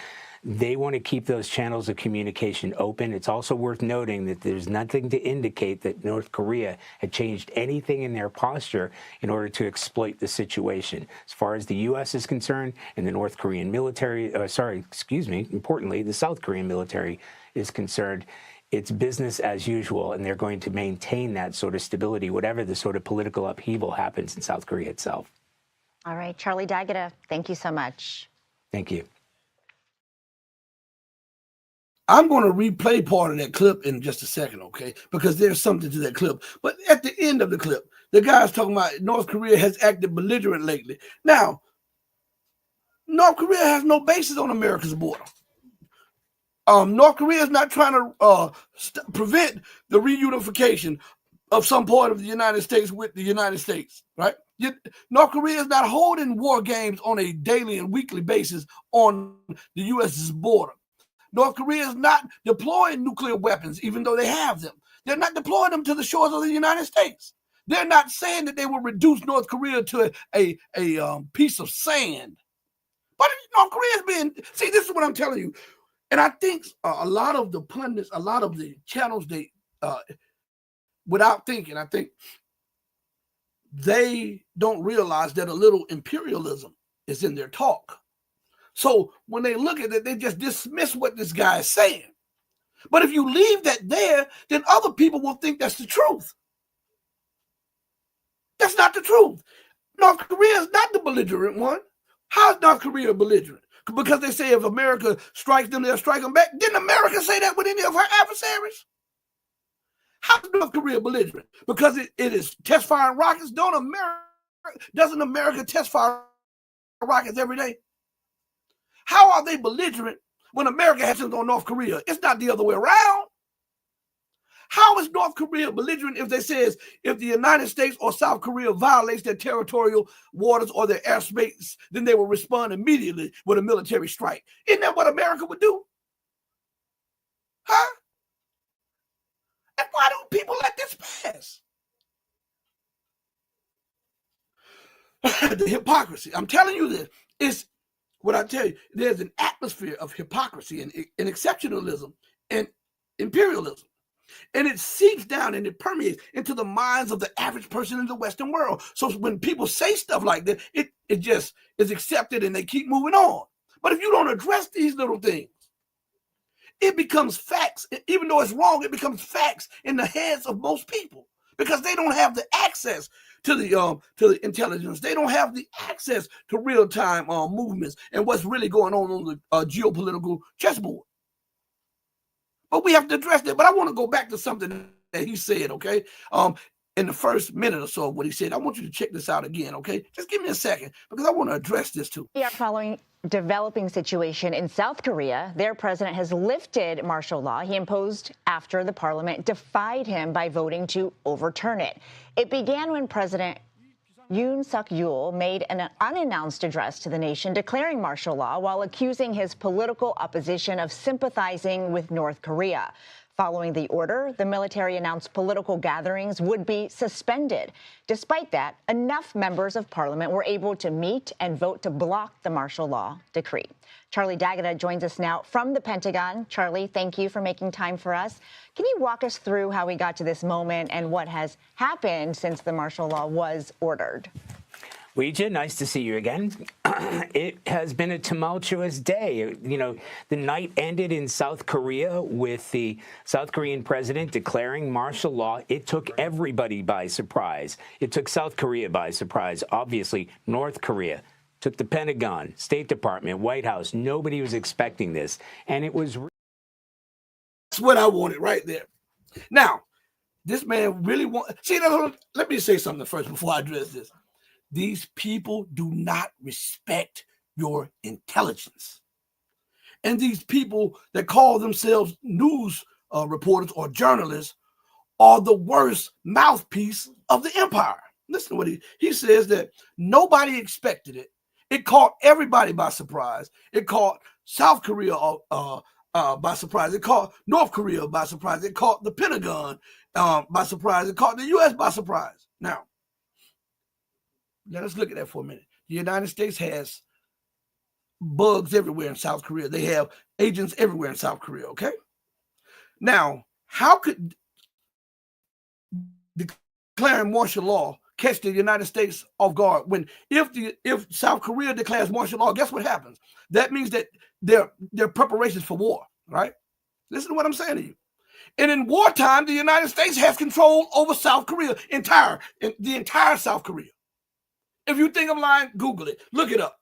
They want to keep those channels of communication open. It's also worth noting that there's nothing to indicate that North Korea had changed anything in their posture in order to exploit the situation. As far as the U.S. is concerned and the North Korean military, importantly, the South Korean military is concerned, it's business as usual, and they're going to maintain that sort of stability, whatever the sort of political upheaval happens in South Korea itself. All right, Charlie D'Agata, thank you so much. Thank you. I'm going to replay part of that clip in just a second, okay? Because there's something to that clip. But at the end of the clip, the guy's talking about North Korea has acted belligerent lately. Now, North Korea has no basis on America's border. North Korea is not trying to prevent the reunification of some part of the United States with the United States, right? North Korea is not holding war games on a daily and weekly basis on the U.S.'s border. North Korea is not deploying nuclear weapons, even though they have them. They're not deploying them to the shores of the United States. They're not saying that they will reduce North Korea to a piece of sand. But North Korea is being, see, this is what I'm telling you. And I think a lot of the pundits, a lot of the channels, they, without thinking, I think they don't realize that a little imperialism is in their talk. So when they look at it, they just dismiss what this guy is saying. But if you leave that there, then other people will think that's the truth. That's not the truth. North Korea is not the belligerent one. How is North Korea belligerent? Because they say if America strikes them, they'll strike them back. Didn't America say that with any of her adversaries? How is North Korea belligerent? Because it is test firing rockets. Doesn't America test fire rockets every day? How are they belligerent when America has something on North Korea? It's not the other way around. How is North Korea belligerent if they says if the United States or South Korea violates their territorial waters or their airspace, then they will respond immediately with a military strike? Isn't that what America would do? Huh? And why don't people let this pass? The hypocrisy. I'm telling you this. It's what I tell you. There's an atmosphere of hypocrisy and exceptionalism and imperialism. And it seeps down and it permeates into the minds of the average person in the Western world. So when people say stuff like that, it just is accepted and they keep moving on. But if you don't address these little things, it becomes facts. Even though it's wrong, it becomes facts in the heads of most people because they don't have the access to the intelligence. They don't have the access to real-time movements and what's really going on the geopolitical chessboard. But we have to address that. But I want to go back to something that he said, okay? In the first minute or so of what he said. I want you to check this out again, okay? Just give me a second because I want to address this too. We are following developing situation in South Korea. Their president has lifted martial law he imposed after the parliament defied him by voting to overturn it. It began when President Yoon Suk-yeol made an unannounced address to the nation declaring martial law while accusing his political opposition of sympathizing with North Korea. Following the order, the military announced political gatherings would be suspended. Despite that, enough members of parliament were able to meet and vote to block the martial law decree. Charlie D'Agata joins us now from the Pentagon. Charlie, thank you for making time for us. Can you walk us through how we got to this moment and what has happened since the martial law was ordered? Ouija, nice to see you again. It has been a tumultuous day. You know, the night ended in South Korea with the South Korean president declaring martial law. It took everybody by surprise. It took South Korea by surprise. Obviously, North Korea took the Pentagon, State Department, White House. Nobody was expecting this. And it was... That's what I wanted right there. Now, this man really see, let me say something first before I address this. These people do not respect your intelligence. And these people that call themselves news reporters or journalists are the worst mouthpiece of the empire. Listen to what he says, that nobody expected it. It caught everybody by surprise. It caught South Korea by surprise. It caught North Korea by surprise. It caught the Pentagon by surprise. It caught the U.S. by surprise. Now, let us look at that for a minute. The United States has bugs everywhere in South Korea. They have agents everywhere in South Korea, okay? Now, how could declaring martial law catch the United States off guard when if South Korea declares martial law, guess what happens? That means that their preparations for war, right? Listen to what I'm saying to you. And in wartime, the United States has control over South Korea, the entire South Korea. If you think I'm lying, Google it. Look it up.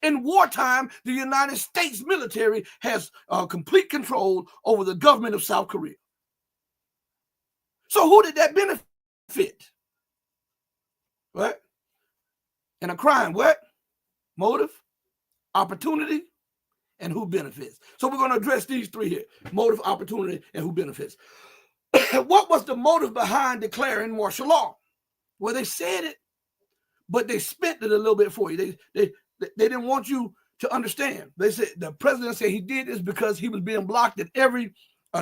In wartime, the United States military has complete control over the government of South Korea. So who did that benefit? What? In a crime, what? Motive? opportunity, and who benefits. So we're going to address these three here: motive, opportunity, and who benefits. What was the motive behind declaring martial law? Well, they said it, but they spent it a little bit for you. They didn't want you to understand. They said the president said he did this because he was being blocked at every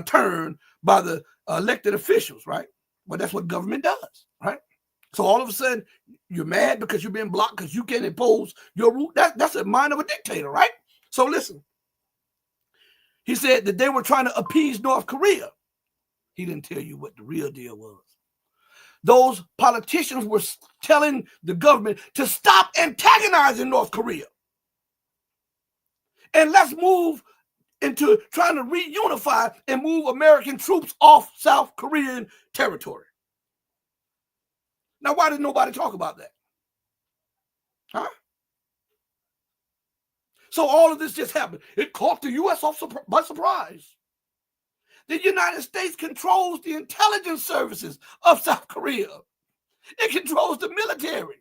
turn by the elected officials, right? Well, that's what government does, right? So all of a sudden, you're mad because you're being blocked because you can't impose your rule. That's the mind of a dictator, right? So listen. He said that they were trying to appease North Korea. He didn't tell you what the real deal was. Those politicians were telling the government to stop antagonizing North Korea. And let's move into trying to reunify and move American troops off South Korean territory. Now, why did nobody talk about that? Huh? So all of this just happened. It caught the U.S. by surprise. The United States controls the intelligence services of South Korea. It controls the military.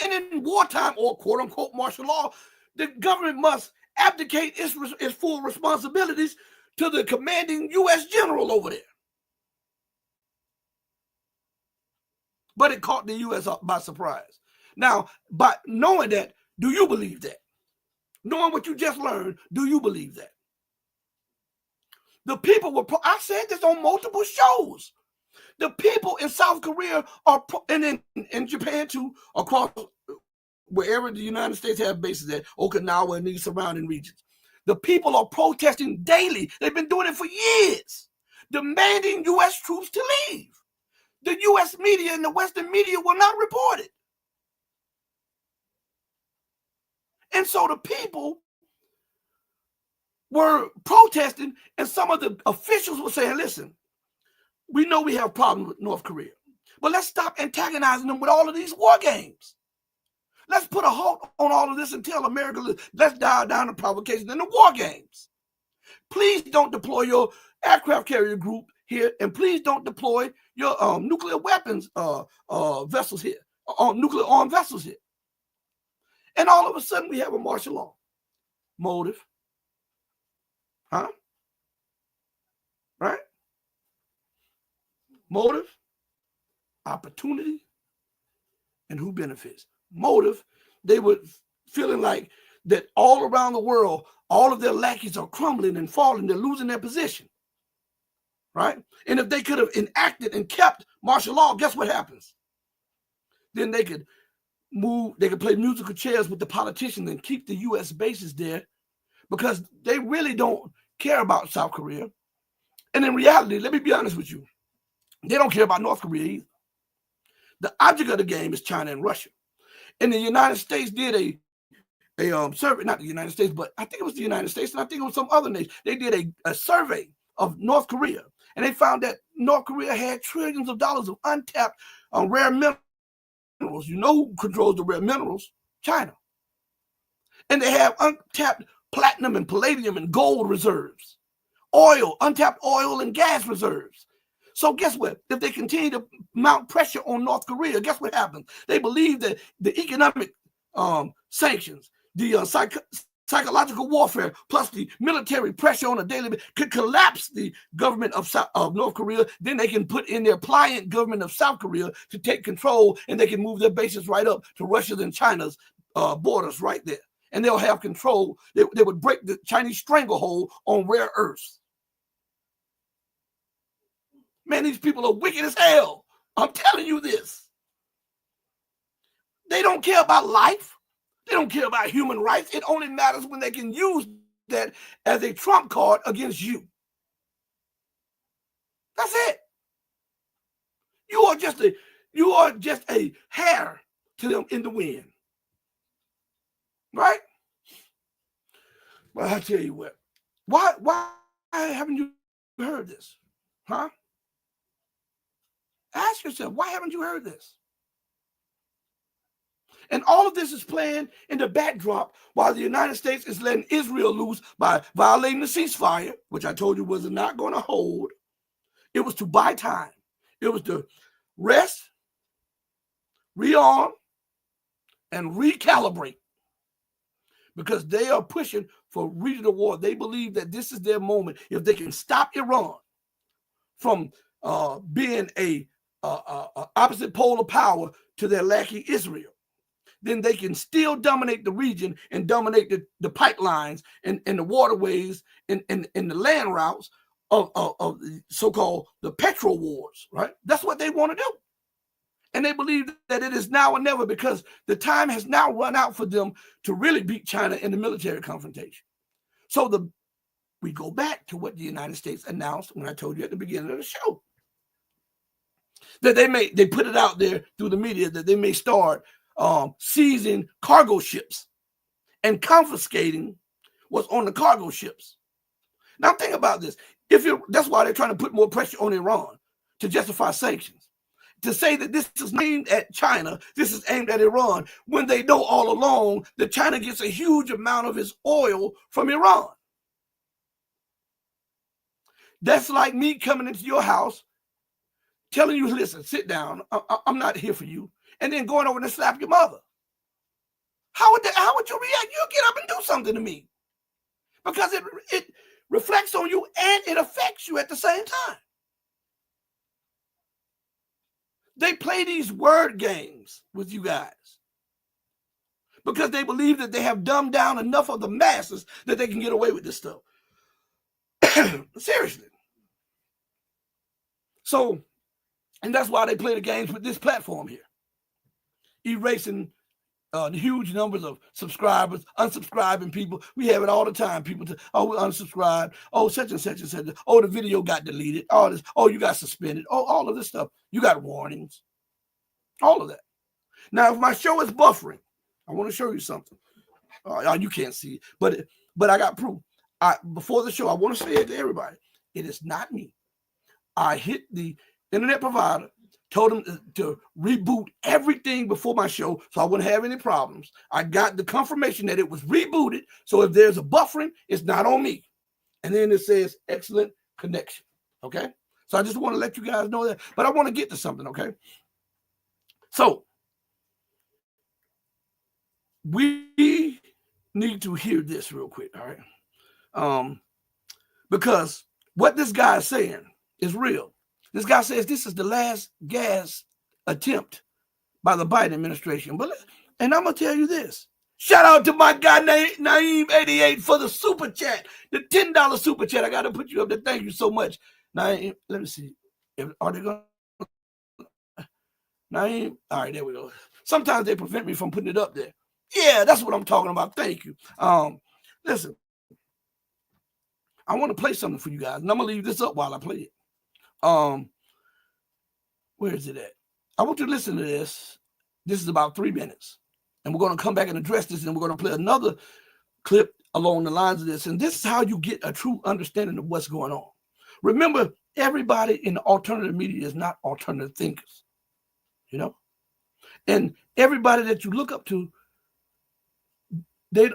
And in wartime, or quote-unquote martial law, the government must abdicate its full responsibilities to the commanding U.S. general over there. But it caught the U.S. by surprise. Now, by knowing that, do you believe that? Knowing what you just learned, do you believe that? The people were, I said this on multiple shows. The people in South Korea are, and in Japan too, across wherever the United States have bases at, Okinawa and these surrounding regions. The people are protesting daily. They've been doing it for years, demanding U.S. troops to leave. The U.S. media and the Western media will not report it. And so the people were protesting, and some of the officials were saying, listen, we know we have problems with North Korea, but let's stop antagonizing them with all of these war games. Let's put a halt on all of this and tell America, let's dial down the provocation and the war games. Please don't deploy your aircraft carrier group here, and please don't deploy your nuclear weapons vessels here, nuclear armed vessels here. And all of a sudden, we have a martial law. Motive. Huh? Right? Motive, opportunity, and who benefits. Motive, they were feeling like that all around the world, all of their lackeys are crumbling and falling. They're losing their position. Right? And if they could have enacted and kept martial law, guess what happens? Then they could move, they could play musical chairs with the politicians and keep the U.S. bases there, because they really don't care about South Korea. And in reality, let me be honest with you, they don't care about North Korea either. The object of the game is China and Russia. And the United States did a survey, not the United States, but I think it was the United States, and I think it was some other nation. They did a survey of North Korea, and they found that North Korea had trillions of dollars of untapped rare minerals. You know who controls the rare minerals? China. And they have untapped platinum and palladium and gold reserves, oil, untapped oil and gas reserves. So guess what? If they continue to mount pressure on North Korea, guess what happens? They believe that the economic sanctions, the psychological warfare, plus the military pressure on a daily basis could collapse the government of North Korea. Then they can put in their pliant government of South Korea to take control, and they can move their bases right up to Russia's and China's borders right there. And they'll have control. They would break the Chinese stranglehold on rare earths. Man, these people are wicked as hell. I'm telling you this. They don't care about life. They don't care about human rights. It only matters when they can use that as a trump card against you. That's it. You are just a hair to them in the wind. Right? Well, I tell you what. Why haven't you heard this? Huh? Ask yourself, why haven't you heard this? And all of this is playing in the backdrop while the United States is letting Israel loose by violating the ceasefire, which I told you was not going to hold. It was to buy time. It was to rest, rearm, and recalibrate. because they are pushing for regional war. They believe that this is their moment. If they can stop Iran from being a opposite pole of power to their lackey Israel, then they can still dominate the region and dominate the pipelines and the waterways and the land routes of the so-called the petro wars, right? That's what they want to do. And they believe that it is now or never, because the time has now run out for them to really beat China in the military confrontation. So we go back to what the United States announced when I told you at the beginning of the show, that they put it out there through the media that they may start seizing cargo ships and confiscating what's on the cargo ships. Now think about this. That's why they're trying to put more pressure on Iran to justify sanctions. To say that this is aimed at China, this is aimed at Iran, when they know all along that China gets a huge amount of its oil from Iran. That's like me coming into your house, telling you, listen, sit down, I'm not here for you, and then going over and slap your mother. How would you react? You'll get up and do something to me, because it reflects on you and it affects you at the same time. They play these word games with you guys because they believe that they have dumbed down enough of the masses that they can get away with this stuff. Seriously. So, and that's why they play the games with this platform here, erasing the huge numbers of subscribers, unsubscribing people. We have it all the time. People, we unsubscribed. Oh, such and such and such. Oh, the video got deleted. All this. Oh, you got suspended. Oh, all of this stuff. You got warnings. All of that. Now, if my show is buffering, I want to show you something. You can't see it, but I got proof. Before the show, I want to say it to everybody. It is not me. I hit the internet provider, told them to reboot everything before my show so I wouldn't have any problems. I got the confirmation that it was rebooted. So if there's a buffering, it's not on me. And then it says excellent connection. Okay. So I just want to let you guys know that. But I want to get to something. Okay. So we need to hear this real quick. All right. Because what this guy is saying is real. This guy says this is the last gas attempt by the Biden administration. And I'm going to tell you this. Shout out to my guy, Naeem88, for the super chat, the $10 super chat. I got to put you up there. Thank you so much. Naeem, let me see. Are they going to? Naeem? All right, there we go. Sometimes they prevent me from putting it up there. Yeah, that's what I'm talking about. Thank you. Listen, I want to play something for you guys, and I'm going to leave this up while I play it. Where is it at? I want you to listen to this. This is about 3 minutes. And we're going to come back and address this, and we're going to play another clip along the lines of this. And this is how you get a true understanding of what's going on. Remember, everybody in the alternative media is not alternative thinkers, you know? And everybody that you look up to, let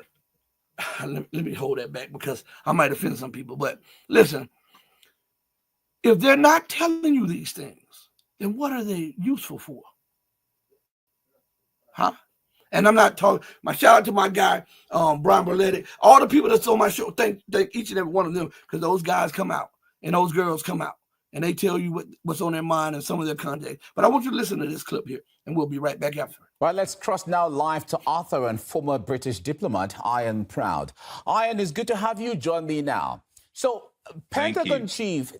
me hold that back because I might offend some people. But listen, if they're not telling you these things, then what are they useful for? Huh? And I'm not talking, my shout out to my guy, Brian Berletti, all the people that's on my show, thank each and every one of them, because those guys come out and those girls come out and they tell you what's on their mind and some of their content. But I want you to listen to this clip here, and we'll be right back after it. Well, let's trust now live to author and former British diplomat, Ian Proud. Ian, it's good to have you join me now. So, Pentagon Chief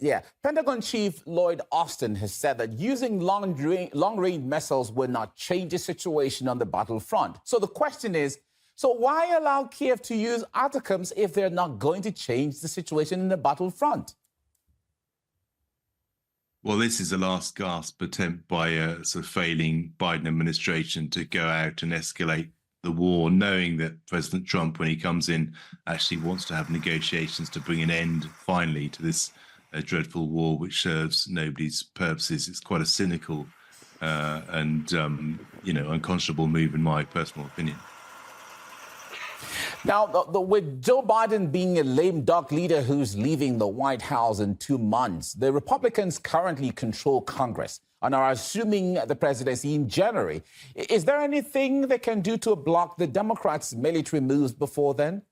Lloyd Austin has said that using long-range missiles will not change the situation on the battlefront. So the question is, so why allow Kiev to use ATACMS if they're not going to change the situation in the battlefront? Well, this is a last gasp attempt by a sort of failing Biden administration to go out and escalate the war, knowing that President Trump, when he comes in, actually wants to have negotiations to bring an end finally to this dreadful war, which serves nobody's purposes. It's quite a cynical and unconscionable move, in my personal opinion. Now, with Joe Biden being a lame duck leader who's leaving the White House in 2 months, the Republicans currently control Congress and are assuming the presidency in January. Is there anything they can do to block the Democrats' military moves before then?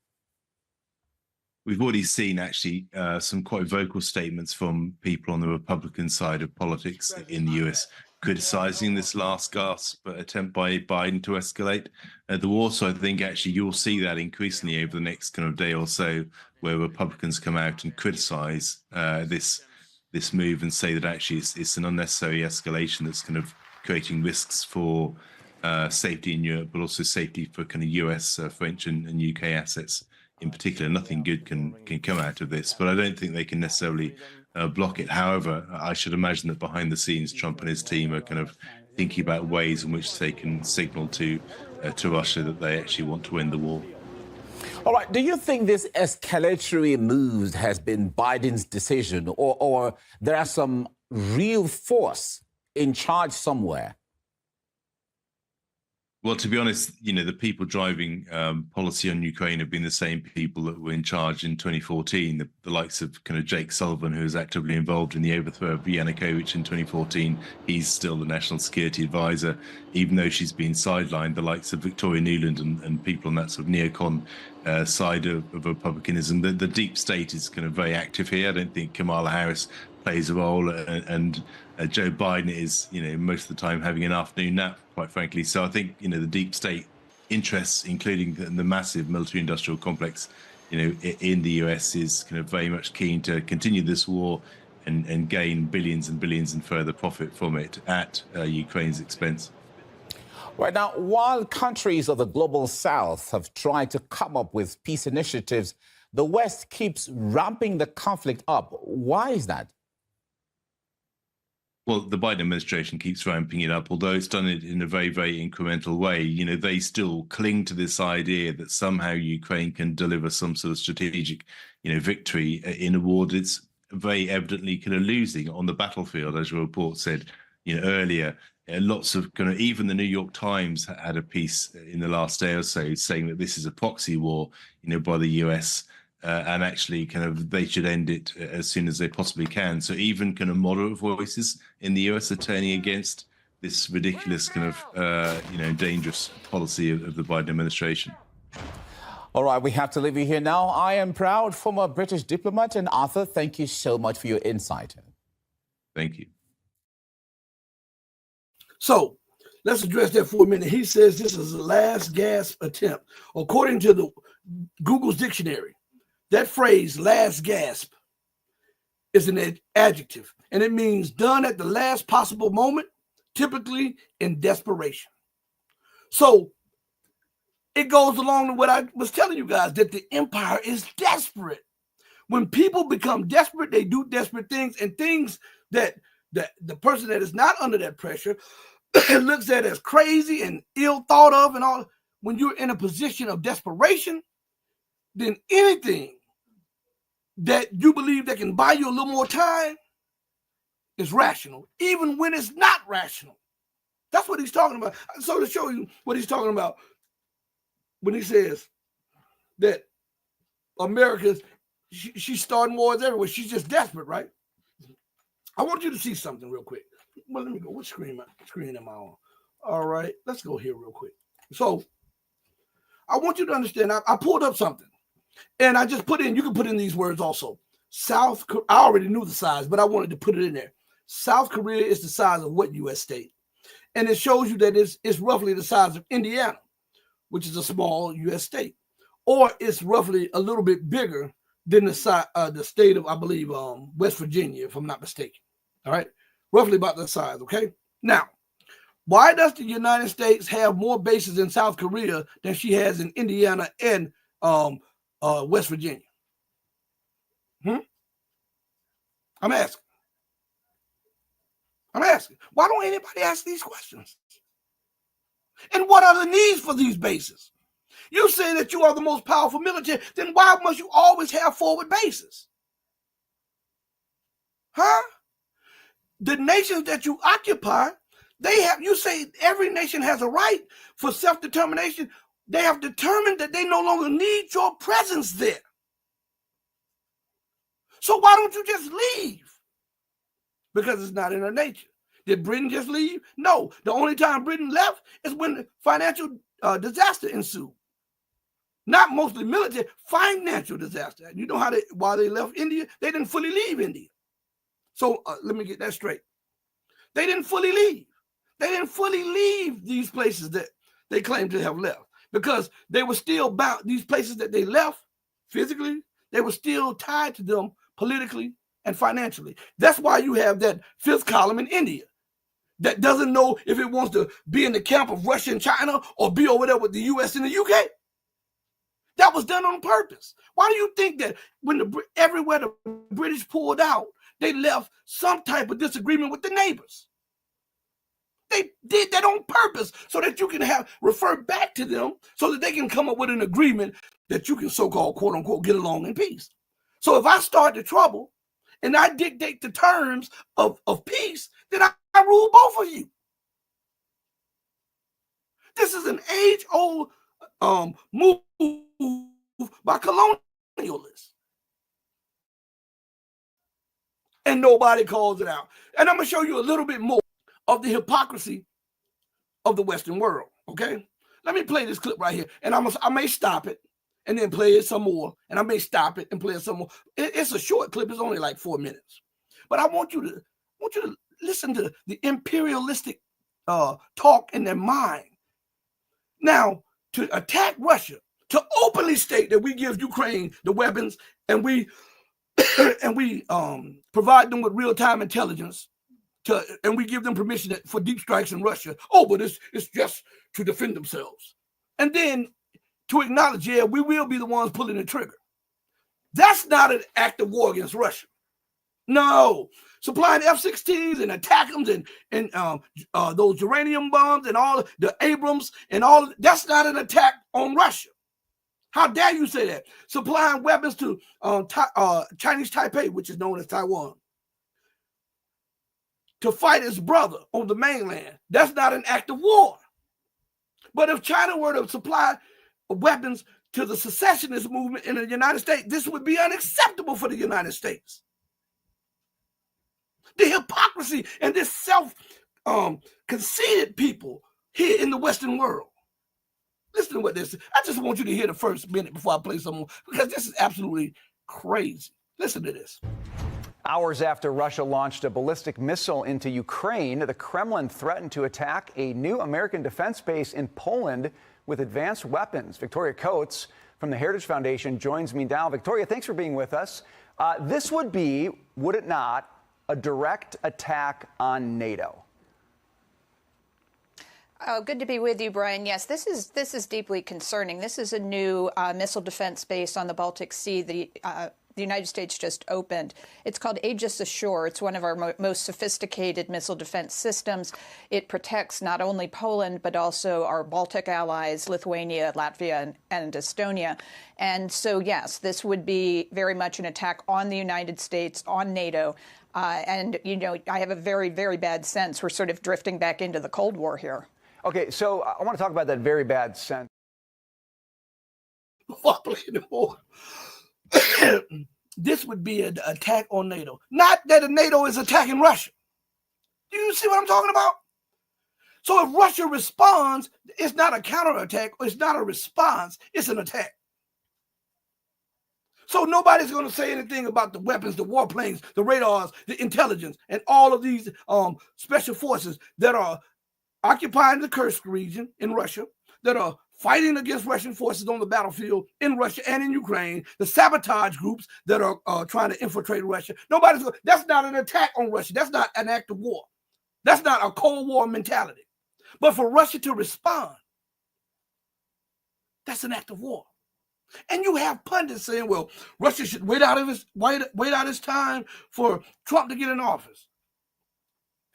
We've already seen actually some quite vocal statements from people on the Republican side of politics in the US criticizing this last gasp attempt by Biden to escalate the war. So I think actually you'll see that increasingly over the next kind of day or so, where Republicans come out and criticize this move and say that actually it's an unnecessary escalation that's kind of creating risks for safety in Europe, but also safety for kind of US, French and UK assets in particular. Nothing good can come out of this, but I don't think they can necessarily block it. However, I should imagine that behind the scenes, Trump and his team are kind of thinking about ways in which they can signal to Russia that they actually want to end the war. All right. Do you think this escalatory move has been Biden's decision, or there are some real force in charge somewhere? Well, to be honest, the people driving policy on Ukraine have been the same people that were in charge in 2014, the likes of kind of Jake Sullivan, who was actively involved in the overthrow of Yanukovych in 2014. He's still the national security advisor, even though she's been sidelined. The likes of Victoria Nuland and people on that sort of neocon side of republicanism. The deep state is kind of very active here. I don't think Kamala Harris plays a role, and Joe Biden is, most of the time having an afternoon nap, quite frankly. So I think, the deep state interests, including the massive military-industrial complex, in the US, is kind of very much keen to continue this war and gain billions and billions in further profit from it at Ukraine's expense. Right now, while countries of the global south have tried to come up with peace initiatives, the West keeps ramping the conflict up. Why is that? Well, the Biden administration keeps ramping it up, although it's done it in a very, very incremental way. They still cling to this idea that somehow Ukraine can deliver some sort of strategic, victory in a war that's very evidently kind of losing on the battlefield, as your report said, earlier. Lots of kind of, even the New York Times had a piece in the last day or so saying that this is a proxy war, by the US. And actually kind of they should end it as soon as they possibly can. So even kind of moderate voices in the US are turning against this ridiculous kind of, dangerous policy of the Biden administration. All right, we have to leave you here now. I am proud, former British diplomat, and Arthur, thank you so much for your insight. Thank you. So let's address that for a minute. He says this is the last gasp attempt. According to the Google's dictionary, that phrase, last gasp, is an adjective, and it means done at the last possible moment, typically in desperation. So it goes along with what I was telling you guys, that the empire is desperate. When people become desperate, they do desperate things, and things that the person that is not under that pressure looks at as crazy and ill thought of and all. When you're in a position of desperation, then anything that you believe that can buy you a little more time is rational, even when it's not rational. That's what he's talking about. So to show you what he's talking about, when he says that America's, she's starting wars everywhere, she's just desperate, right? I want you to see something real quick. Well, let me go. What screen am I on? All right, let's go here real quick. So I want you to understand, I pulled up something. And I just put in, you can put in these words also. I already knew the size, but I wanted to put it in there. South Korea is the size of what U.S. state? And it shows you that it's roughly the size of Indiana, which is a small U.S. state. Or it's roughly a little bit bigger than the state of, I believe, West Virginia, if I'm not mistaken. All right? Roughly about the size, okay? Now, why does the United States have more bases in South Korea than she has in Indiana and West Virginia? I'm asking. Why don't anybody ask these questions? And what are the needs for these bases? You say that you are the most powerful military, then why must you always have forward bases? The nations that you occupy, you say every nation has a right for self-determination. They have determined that they no longer need your presence there. So why don't you just leave? Because it's not in her nature. Did Britain just leave? No. The only time Britain left is when the financial disaster ensued. Not mostly military, financial disaster. You know why they left India? They didn't fully leave India. So let me get that straight. They didn't fully leave. They didn't fully leave these places that they claim to have left because they were still bound. These places that they left physically, they were still tied to them politically and financially. That's why you have that fifth column in India that doesn't know if it wants to be in the camp of Russia and China or be over there with the US and the UK. That was done on purpose. Why do you think that when everywhere the British pulled out, they left some type of disagreement with the neighbors? They did that on purpose so that you can refer back to them so that they can come up with an agreement that you can so-called, quote unquote, get along in peace. So if I start the trouble and I dictate the terms of peace, then I rule both of you. This is an age-old move by colonialists. And nobody calls it out. And I'm going to show you a little bit more of the hypocrisy of the Western world, okay? Let me play this clip right here. And I may stop it and then play it some more. And I may stop it and play it some more. It's a short clip. It's only like 4 minutes. But I want you to listen to the imperialistic talk in their mind. Now, to attack Russia, to openly state that we give Ukraine the weapons and we provide them with real-time intelligence, and we give them permission for deep strikes in Russia. Oh, but it's just to defend themselves. And then to acknowledge, yeah, we will be the ones pulling the trigger. That's not an act of war against Russia. No. Supplying F-16s and ATACMS and those uranium bombs and all the Abrams and all, that's not an attack on Russia. How dare you say that? Supplying weapons to Chinese Taipei, which is known as Taiwan, to fight its brother on the mainland. That's not an act of war. But if China were to supply weapons to the secessionist movement in the United States, this would be unacceptable for the United States. The hypocrisy and this self-conceited people here in the Western world. Listen to what this is. I just want you to hear the first minute before I play some more, because this is absolutely crazy. Listen to this. Hours after Russia launched a ballistic missile into Ukraine, the Kremlin threatened to attack a new American defense base in Poland with advanced weapons. Victoria Coates from the Heritage Foundation joins me now. Victoria, thanks for being with us. This would be, would it not, a direct attack on NATO? Oh, good to be with you, Brian. Yes, this is deeply concerning. This is a new missile defense base on the Baltic Sea. The United States just opened. It's called Aegis Ashore. It's one of our most sophisticated missile defense systems. It protects not only Poland, but also our Baltic allies, Lithuania, Latvia, and Estonia. And so, yes, this would be very much an attack on the United States, on NATO. And, you know, I have a very, very bad sense we're sort of drifting back into the Cold War here. Okay, so I want to talk about that very bad sense. This would be an attack on NATO. Not that NATO is attacking Russia. Do you see what I'm talking about? So if Russia responds, it's not a counterattack, it's not a response, it's an attack. So nobody's going to say anything about the weapons, the warplanes, the radars, the intelligence, and all of these special forces that are occupying the Kursk region in Russia, that are fighting against Russian forces on the battlefield in Russia and in Ukraine, the sabotage groups that are trying to infiltrate Russia. That's not an attack on Russia. That's not an act of war. That's not a Cold War mentality. But for Russia to respond, that's an act of war. And you have pundits saying, well, Russia should wait out its time for Trump to get in office.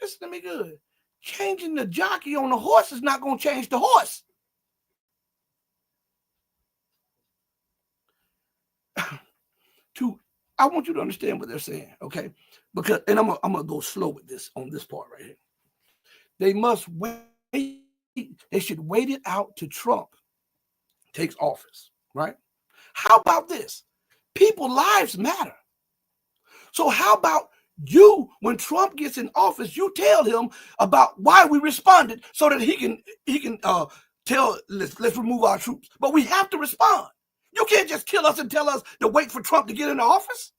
Listen to me good. Changing the jockey on the horse is not going to change the horse. I want you to understand what they're saying, okay? Because, and I'm gonna go slow with this on this part right here. They must wait. They should wait it out to Trump takes office, right? How about this? People's lives matter. So how about you, when Trump gets in office, you tell him about why we responded so that he can tell, let's remove our troops. But we have to respond. You can't just kill us and tell us to wait for Trump to get into office.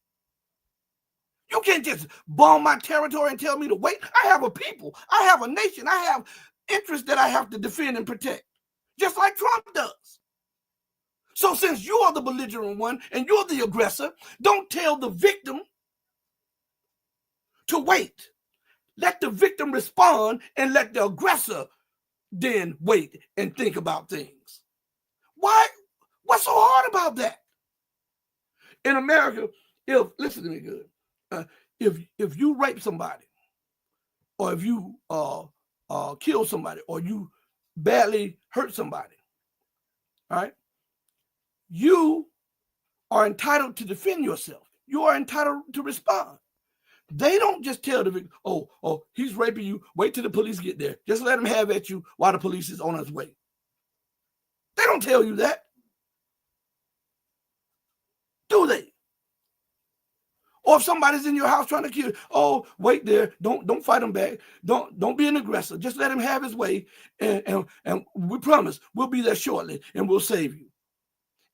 You can't just bomb my territory and tell me to wait. I have a people. I have a nation. I have interests that I have to defend and protect, just like Trump does. So since you are the belligerent one and you're the aggressor, don't tell the victim to wait. Let the victim respond and let the aggressor then wait and think about things. Why? What's so hard about that? In America, listen to me good. If you rape somebody, or if you kill somebody, or you badly hurt somebody, all right, you are entitled to defend yourself. You are entitled to respond. They don't just tell the victim, oh, he's raping you. Wait till the police get there. Just let him have at you while the police is on its way. They don't tell you that. Do they? Or if somebody's in your house trying to kill you, oh, wait there. Don't fight him back. Don't be an aggressor. Just let him have his way. And we promise we'll be there shortly and we'll save you.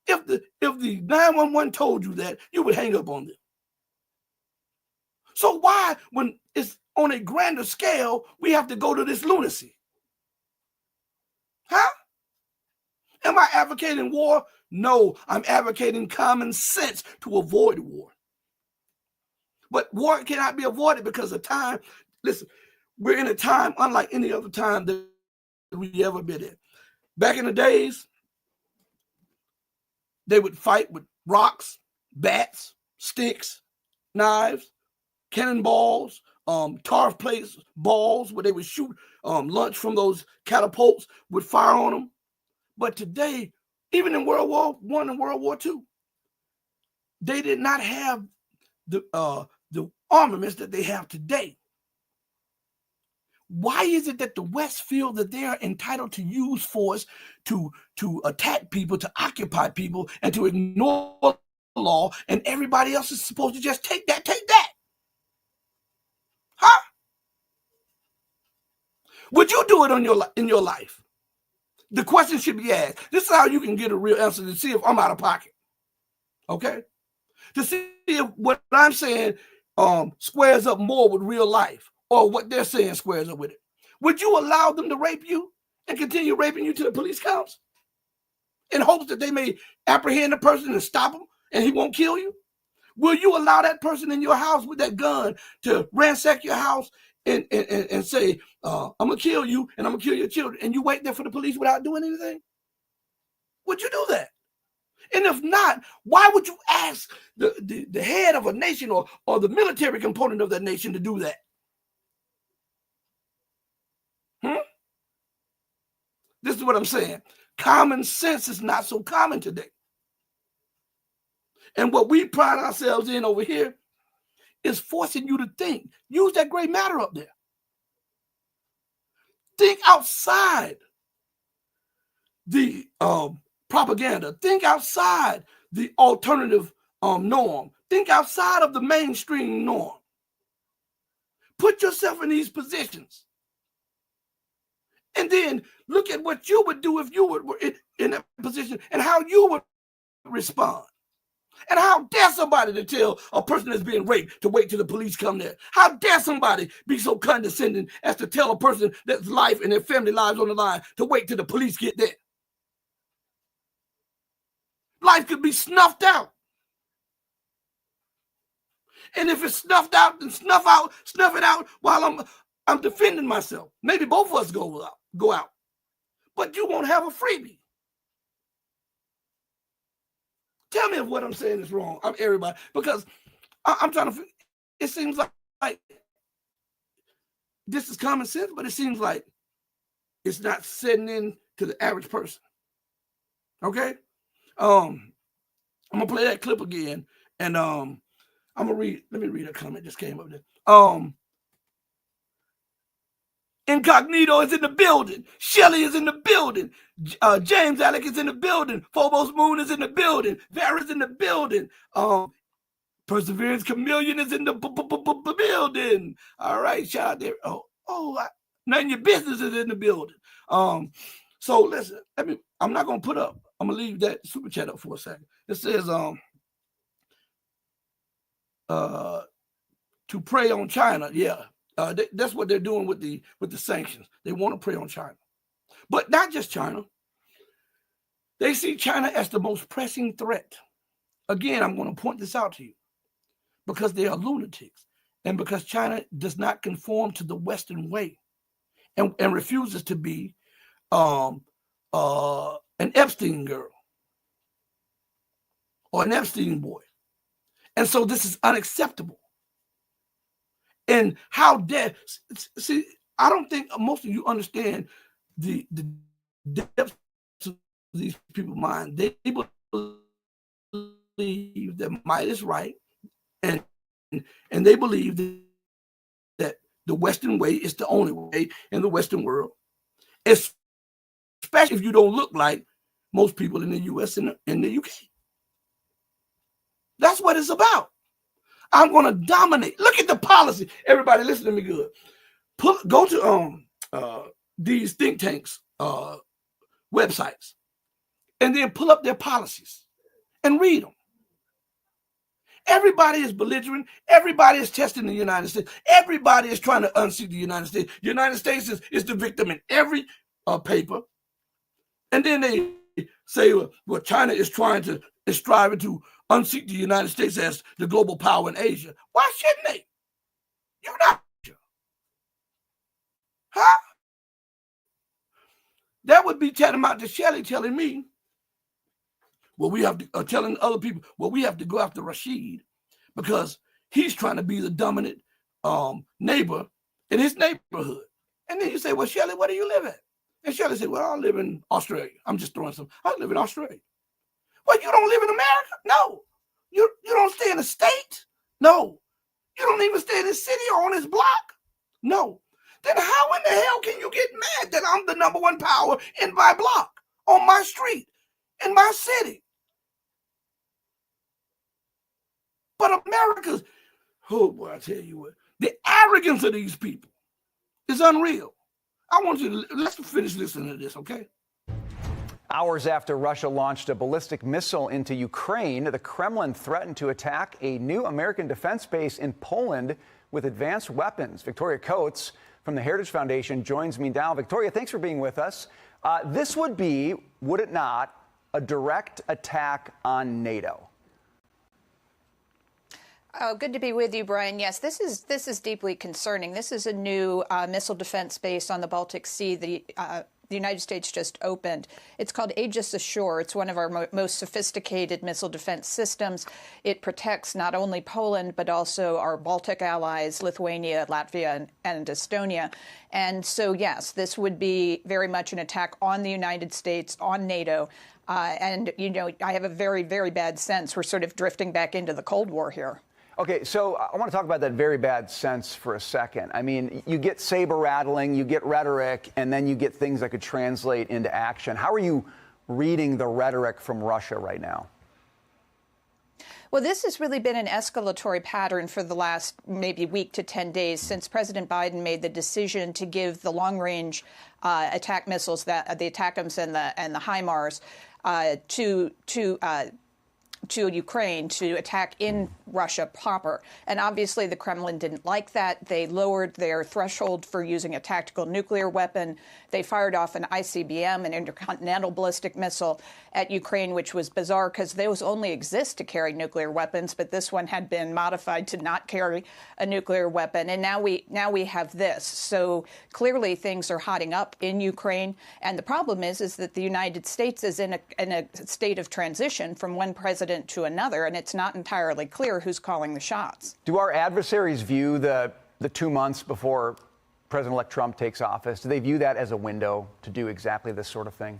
If the 911 told you that, you would hang up on them. So why, when it's on a grander scale, we have to go to this lunacy? Huh? Am I advocating war? No, I'm advocating common sense to avoid war. But war cannot be avoided because of time. Listen, we're in a time unlike any other time that we ever been in. Back in the days, they would fight with rocks, bats, sticks, knives, cannonballs, tar plates, balls, where they would shoot lunch from those catapults with fire on them. But today, even in World War I and World War II, they did not have the armaments that they have today. Why is it that the West feel that they are entitled to use force to attack people, to occupy people, and to ignore the law, and everybody else is supposed to just take that? Huh? Would you do it in your life? The question should be asked. This is how you can get a real answer, to see if I'm out of pocket. Okay? To see if what I'm saying squares up more with real life, or what they're saying squares up with it. Would you allow them to rape you and continue raping you till the police comes, in hopes that they may apprehend the person and stop him and he won't kill you? Will you allow that person in your house with that gun to ransack your house and say, I'm going to kill you and I'm going to kill your children, and you wait there for the police without doing anything? Would you do that? And if not, why would you ask the head of a nation or the military component of that nation to do that? This is what I'm saying. Common sense is not so common today. And what we pride ourselves in over here is forcing you to think. Use that gray matter up there. Think outside the propaganda. Think outside the alternative norm. Think outside of the mainstream norm. Put yourself in these positions. And then look at what you would do if you were in that position, and how you would respond. And how dare somebody to tell a person that's being raped to wait till the police come there? How dare somebody be so condescending as to tell a person that's life and their family lives on the line to wait till the police get there? Life could be snuffed out. And if it's snuffed out, then snuff it out while I'm defending myself. Maybe both of us go out. But you won't have a freebie. Tell me if what I'm saying is wrong. I'm everybody, because I'm trying to. It seems like this is common sense, but it seems like it's not setting in to the average person. Okay, I'm gonna play that clip again, and I'm gonna read. Let me read a comment that just came up there. Incognito is in the building. Shelly is in the building. James Alec is in the building. Phobos Moon is in the building. Vera's in the building. Perseverance Chameleon is in the building. All right, shout out there. None of your business is in the building. So listen, I'm not gonna put up. I'm gonna leave that super chat up for a second. It says to prey on China. Yeah, that's what they're doing with the sanctions. They want to prey on China, but not just China. They see China as the most pressing threat. Again, I'm going to point this out to you because they are lunatics, and because China does not conform to the Western way, and refuses to be an Epstein girl or an Epstein boy. And so this is unacceptable. And how dare, see, I don't think most of you understand the depths of these people's mind. They believe that might is right, and they believe that the Western way is the only way in the Western world, especially if you don't look like most people in the U.S. and in the UK. That's what it's about. I'm going to dominate. Look at the policy. Everybody listen to me good. Go to these think tanks websites and then pull up their policies and read them. Everybody is belligerent. Everybody is testing the United States. Everybody is trying to unseat the United States. The United States is the victim in every paper. And then they say, well, China is striving to unseat the United States as the global power in Asia. Why shouldn't they? You're not. Huh? That would be tantamount to Shelley telling me, well, we have to, telling other people, well, we have to go after Rashid because he's trying to be the dominant neighbor in his neighborhood. And then you say, well, Shelley, where do you live at? And Shelley said, well, I live in Australia. I'm just throwing some. I live in Australia. Well, you don't live in America? No. You don't stay in a state? No. You don't even stay in this city or on this block? No. Then how in the hell can you get mad that I'm the number one power in my block, on my street, in my city? But America's, oh boy, I tell you what, the arrogance of these people is unreal. I want you to, let's finish listening to this, okay? Hours after Russia launched a ballistic missile into Ukraine, the Kremlin threatened to attack a new American defense base in Poland with advanced weapons. Victoria Coates from the Heritage Foundation joins me now. Victoria, thanks for being with us. This would be, would it not, a direct attack on NATO? Oh, good to be with you, Brian. Yes, this is deeply concerning. This is a new missile defense base on the Baltic Sea. The United States just opened. It's called Aegis Ashore. It's one of our most sophisticated missile defense systems. It protects not only Poland, but also our Baltic allies, Lithuania, Latvia, and Estonia. And so, yes, this would be very much an attack on the United States, on NATO. And, you know, I have a very, very bad sense we're sort of drifting back into the Cold War here. Okay, so I want to talk about that very bad sense for a second. I mean, you get saber rattling, you get rhetoric, and then you get things that could translate into action. How are you reading the rhetoric from Russia right now? Well, this has really been an escalatory pattern for the last maybe week to 10 days since President Biden made the decision to give the long-range attack missiles, the ATACMS and the HIMARS, to Ukraine to attack in Russia proper. And obviously the Kremlin didn't like that. They lowered their threshold for using a tactical nuclear weapon. They fired off an ICBM, an intercontinental ballistic missile, at Ukraine, which was bizarre because those only exist to carry nuclear weapons, but this one had been modified to not carry a nuclear weapon. And now we have this. So clearly things are hotting up in Ukraine. And the problem is that the United States is in a state of transition from one president to another, and it's not entirely clear who's calling the shots. Do our adversaries view the 2 months before President-elect Trump takes office, do they view that as a window to do exactly this sort of thing?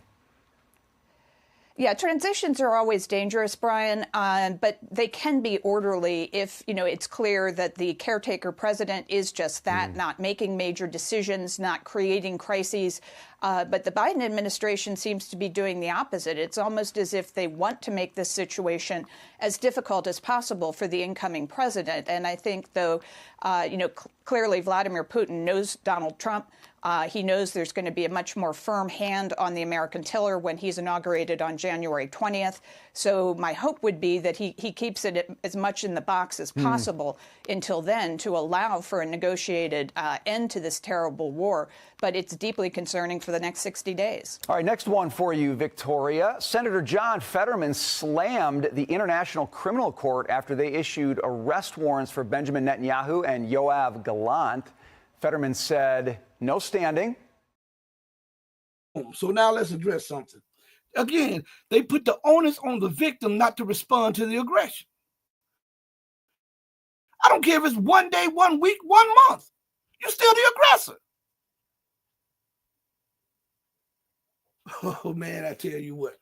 Yeah, transitions are always dangerous, Brian, but they can be orderly if, it's clear that the caretaker president is just that, not making major decisions, not creating crises. But the Biden administration seems to be doing the opposite. It's almost as if they want to make this situation as difficult as possible for the incoming president. And I think, though, clearly Vladimir Putin knows Donald Trump. He knows there's going to be a much more firm hand on the American tiller when he's inaugurated on January 20th. So my hope would be that he keeps it as much in the box as possible until then to allow for a negotiated end to this terrible war. But it's deeply concerning for the next 60 days. All right, next one for you, Victoria. Senator John Fetterman slammed the International Criminal Court after they issued arrest warrants for Benjamin Netanyahu and Yoav Gallant. Fetterman said, no standing. So now let's address something. Again, they put the onus on the victim not to respond to the aggression. I don't care if it's 1 day, 1 week, 1 month. You're still the aggressor. Oh, man, I tell you what.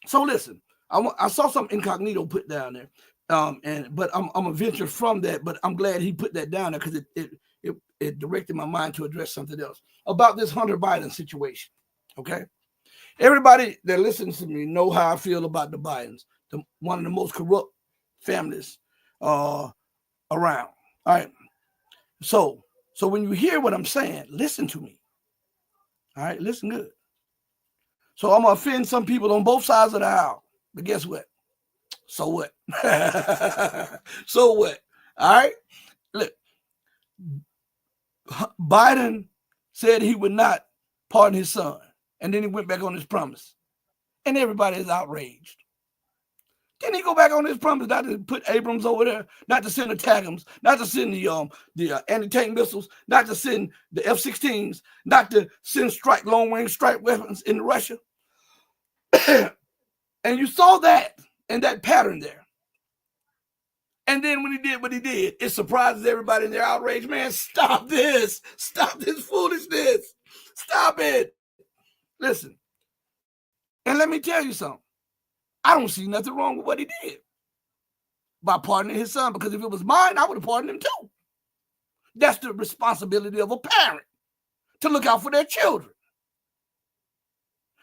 So listen, I saw some incognito put down there. But I'm gonna venture from that, but I'm glad he put that down there because it directed my mind to address something else about this Hunter Biden situation. Okay, everybody that listens to me know how I feel about the Bidens, one of the most corrupt families around. All right, so when you hear what I'm saying, listen to me. All right, listen good. So I'm gonna offend some people on both sides of the aisle, but guess what? So what? So what? All right. Look, Biden said he would not pardon his son, and then he went back on his promise, and everybody is outraged. Didn't he go back on his promise not to put Abrams over there, not to send the TAGMs, not to send the anti-tank missiles, not to send the F-16s, not to send long-range strike weapons into Russia? And you saw that and that pattern there. And then when he did what he did, it surprises everybody in their outrage. Man, stop this. Stop this foolishness. Stop it. Listen. And let me tell you something. I don't see nothing wrong with what he did by pardoning his son, because if it was mine, I would have pardoned him too. That's the responsibility of a parent, to look out for their children.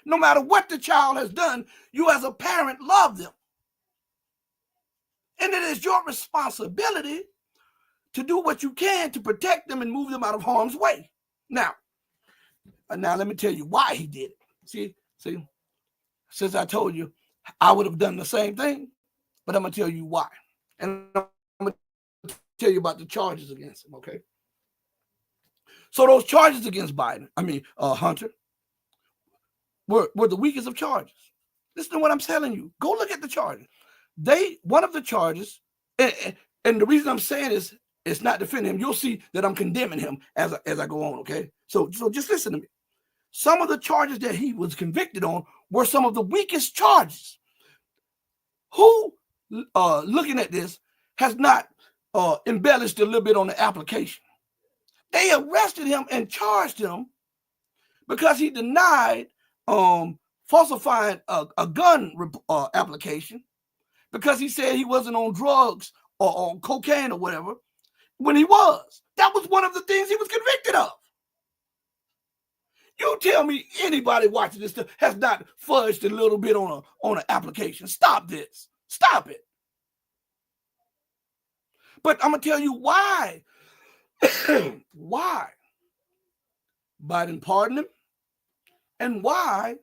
No matter what the child has done, you as a parent love them. And it is your responsibility to do what you can to protect them and move them out of harm's way. Now let me tell you why he did it. See, since I told you I would have done the same thing, but I'm going to tell you why. And I'm going to tell you about the charges against him, okay? So those charges against Hunter, were the weakest of charges. Listen to what I'm telling you. Go look at the charges. One of the charges, and the reason I'm saying is it's not defending him. You'll see that I'm condemning him as I go on, okay? So just listen to me. Some of the charges that he was convicted on were some of the weakest charges. Who, looking at this, has not embellished a little bit on the application? They arrested him and charged him because he denied falsifying a gun application, because he said he wasn't on drugs or on cocaine or whatever when he was. That was one of the things he was convicted of. You tell me anybody watching this stuff has not fudged a little bit on an application. Stop this. Stop it. But I'm going to tell you why. Why Biden pardoned him and why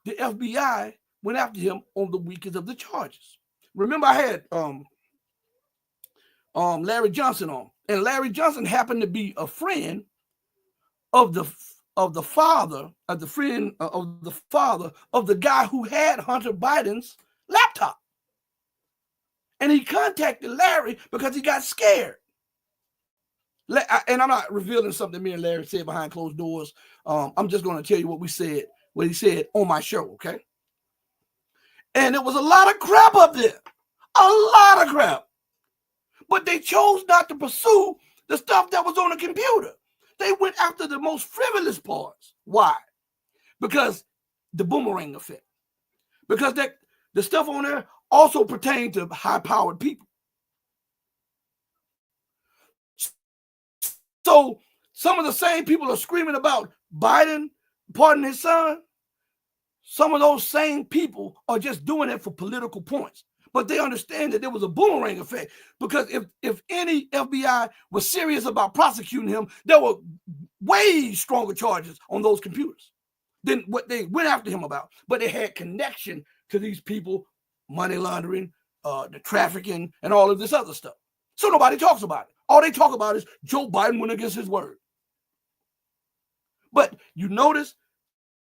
the FBI went after him on the weakest of the charges. Remember, I had Larry Johnson on, and Larry Johnson happened to be a friend of the father of the guy who had Hunter Biden's laptop. And he contacted Larry because he got scared. And I'm not revealing something me and Larry said behind closed doors. I'm just going to tell you what he said on my show, okay? And it was a lot of crap up there. A lot of crap. But they chose not to pursue the stuff that was on the computer. They went after the most frivolous parts. Why? Because the boomerang effect, because the stuff on there also pertains to high-powered people. So some of the same people are screaming about Biden pardoning his son. Some of those same people are just doing it for political points. But they understand that there was a boomerang effect, because if any FBI was serious about prosecuting him, there were way stronger charges on those computers than what they went after him about. But they had connection to these people, money laundering, the trafficking, and all of this other stuff. So nobody talks about it. All they talk about is Joe Biden went against his word. But you notice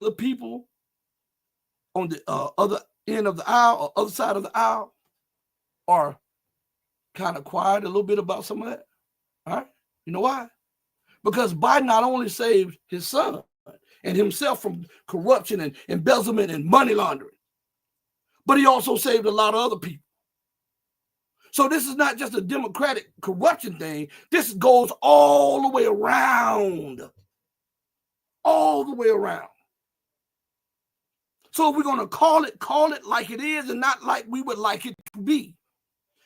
the people on the other end of the aisle or other side of the aisle are kind of quiet a little bit about some of that. All right? You know why? Because Biden not only saved his son and himself from corruption and embezzlement and money laundering, but he also saved a lot of other people. So this is not just a Democratic corruption thing. This goes all the way around. All the way around. So if we're going to call it like it is and not like we would like it to be.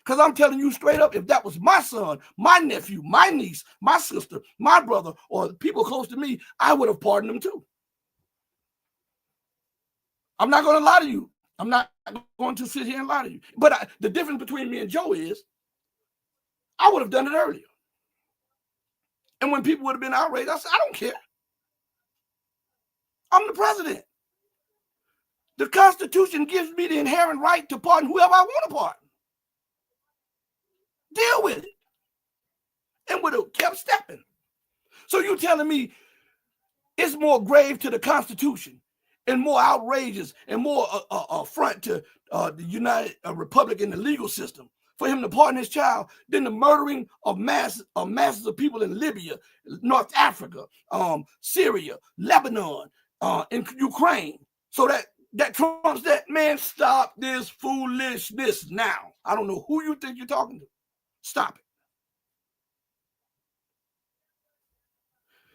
Because I'm telling you straight up, if that was my son, my nephew, my niece, my sister, my brother, or people close to me, I would have pardoned them too. I'm not going to lie to you. I'm not going to sit here and lie to you. But the difference between me and Joe is I would have done it earlier. And when people would have been outraged, I said, I don't care. I'm the president. The Constitution gives me the inherent right to pardon whoever I want to pardon. Deal with it. And would have kept stepping. So you telling me it's more grave to the Constitution and more outrageous and more affront to the United Republic and the legal system for him to pardon his child than the murdering of masses of people in Libya, North Africa, Syria, Lebanon, in Ukraine. So that trumps that. Man, stop this foolishness now. I don't know who you think you're talking to. Stop it.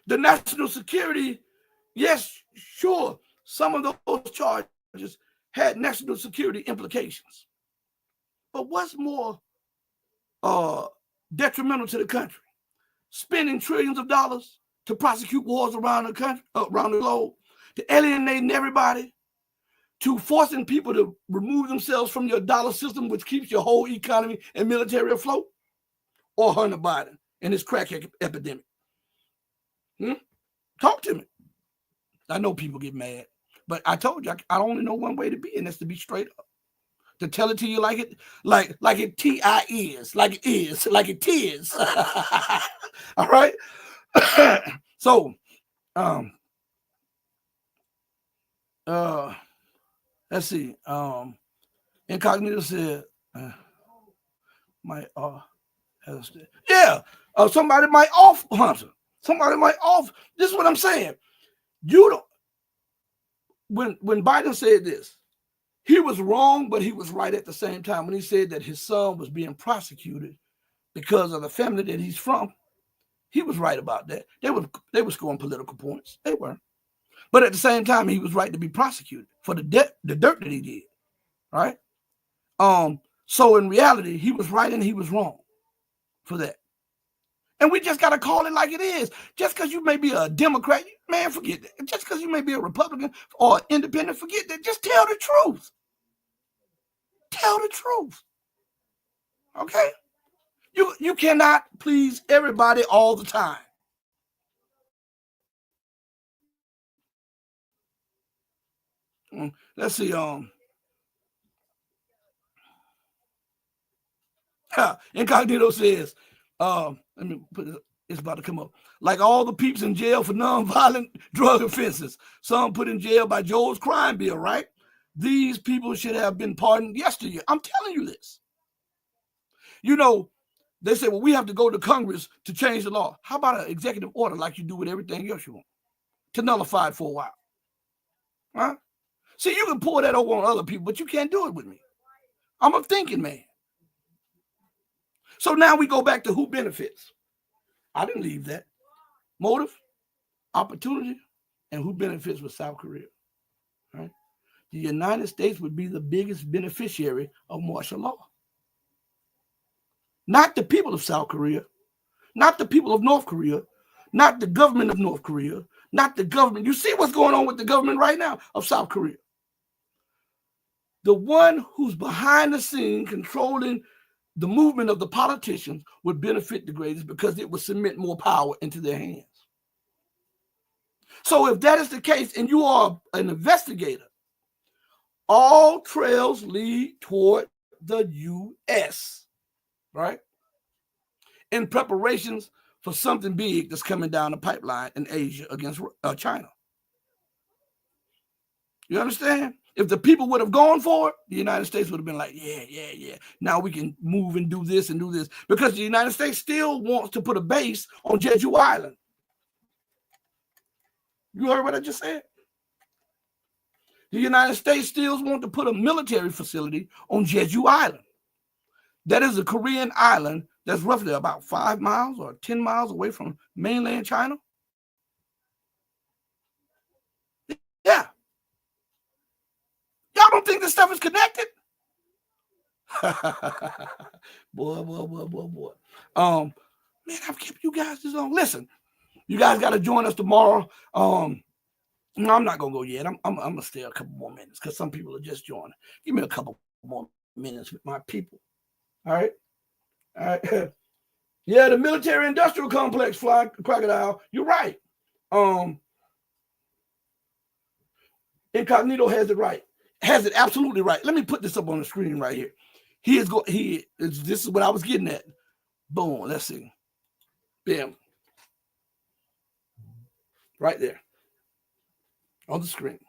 The national security, yes, sure, some of those charges had national security implications. But what's more detrimental to the country? Spending trillions of dollars to prosecute wars around the country, around the globe, to alienating everybody, to forcing people to remove themselves from your dollar system, which keeps your whole economy and military afloat, or Hunter Biden and his crack epidemic? Talk to me. I know people get mad, but I told you I only know one way to be, and that's to be straight up. To tell it to you like it, like it is, like it is, like it is. All right. So, let's see. Incognito said, somebody might off Hunter. Somebody might off. This is what I'm saying. You don't. When Biden said this, he was wrong, but he was right at the same time. When he said that his son was being prosecuted because of the family that he's from, he was right about that. They were scoring political points. They were. But at the same time, he was right to be prosecuted for the dirt that he did. Right? So in reality, he was right and he was wrong for that. And we just got to call it like it is. Just because you may be a Democrat, man, forget that. Just because you may be a Republican or independent, forget that. Just tell the truth. Tell the truth. Okay? You cannot please everybody all the time. Let's see. Incognito says, let me put it, it's about to come up. Like all the peeps in jail for nonviolent drug offenses, some put in jail by Joe's crime bill, right? These people should have been pardoned yesterday. I'm telling you this. You know, they say, well, we have to go to Congress to change the law. How about an executive order like you do with everything else you want? To nullify it for a while. Huh? See, you can pull that over on other people, but you can't do it with me. I'm a thinking man. So now we go back to who benefits. I didn't leave that. Motive, opportunity, and who benefits with South Korea. Right? the United States would be the biggest beneficiary of martial law. Not the people of South Korea, not the people of North Korea, not the government of North Korea, not the government. You see what's going on with the government right now of South Korea. The one who's behind the scene controlling the movement of the politicians would benefit the greatest because it would cement more power into their hands. So if that is the case and you are an investigator, all trails lead toward the U.S., right? In preparations for something big that's coming down the pipeline in Asia against China. You understand? If the people would have gone for it, the United States would have been like, yeah. Now we can move and do this and do this. Because the United States still wants to put a base on Jeju Island. You heard what I just said? The United States still wants to put a military facility on Jeju Island. That is a Korean island that's roughly about 5 miles or 10 miles away from mainland China. Yeah. Y'all don't think this stuff is connected? boy. Man, I've kept you guys this long. Listen, you guys got to join us tomorrow. No, I'm not gonna go yet. I'm gonna stay a couple more minutes because some people are just joining. Give me a couple more minutes with my people. All right. Yeah, the military-industrial complex, Fly Crocodile. You're right. Incognito has it right. Has it absolutely right. Let me put this up on the screen right here. This is what I was getting at. Boom. Let's see. Bam. Right there. On the screen.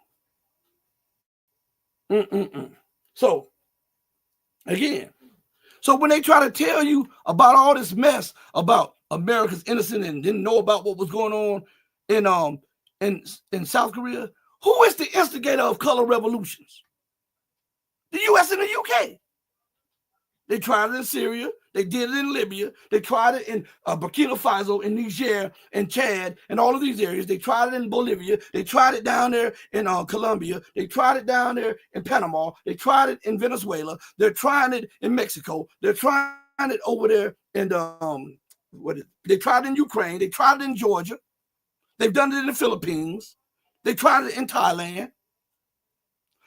So, again, when they try to tell you about all this mess about America's innocent and didn't know about what was going on in South Korea, who is the instigator of color revolutions? The U.S. and the U.K. They tried it in Syria. They did it in Libya. They tried it in Burkina Faso, in Niger, and Chad, and all of these areas. They tried it in Bolivia. They tried it down there in Colombia. They tried it down there in Panama. They tried it in Venezuela. They're trying it in Mexico. They're trying it over there in they tried it in Ukraine. They tried it in Georgia. They've done it in the Philippines. They tried it in Thailand.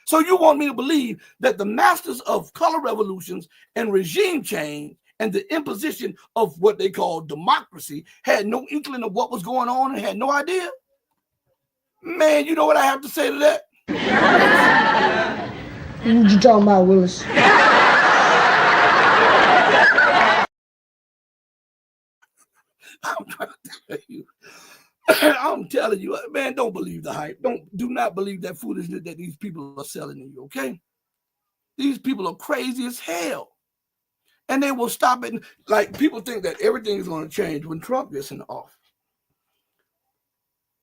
So you want me to believe that the masters of color revolutions and regime change and the imposition of what they call democracy had no inkling of what was going on and had no idea? Man, you know what I have to say to that? What you talking about, Willis? I'm trying to tell you. I'm telling you, man, don't believe the hype. Do not believe that foolishness that these people are selling to you, okay? These people are crazy as hell. And they will stop it. Like, people think that everything is going to change when Trump gets in office.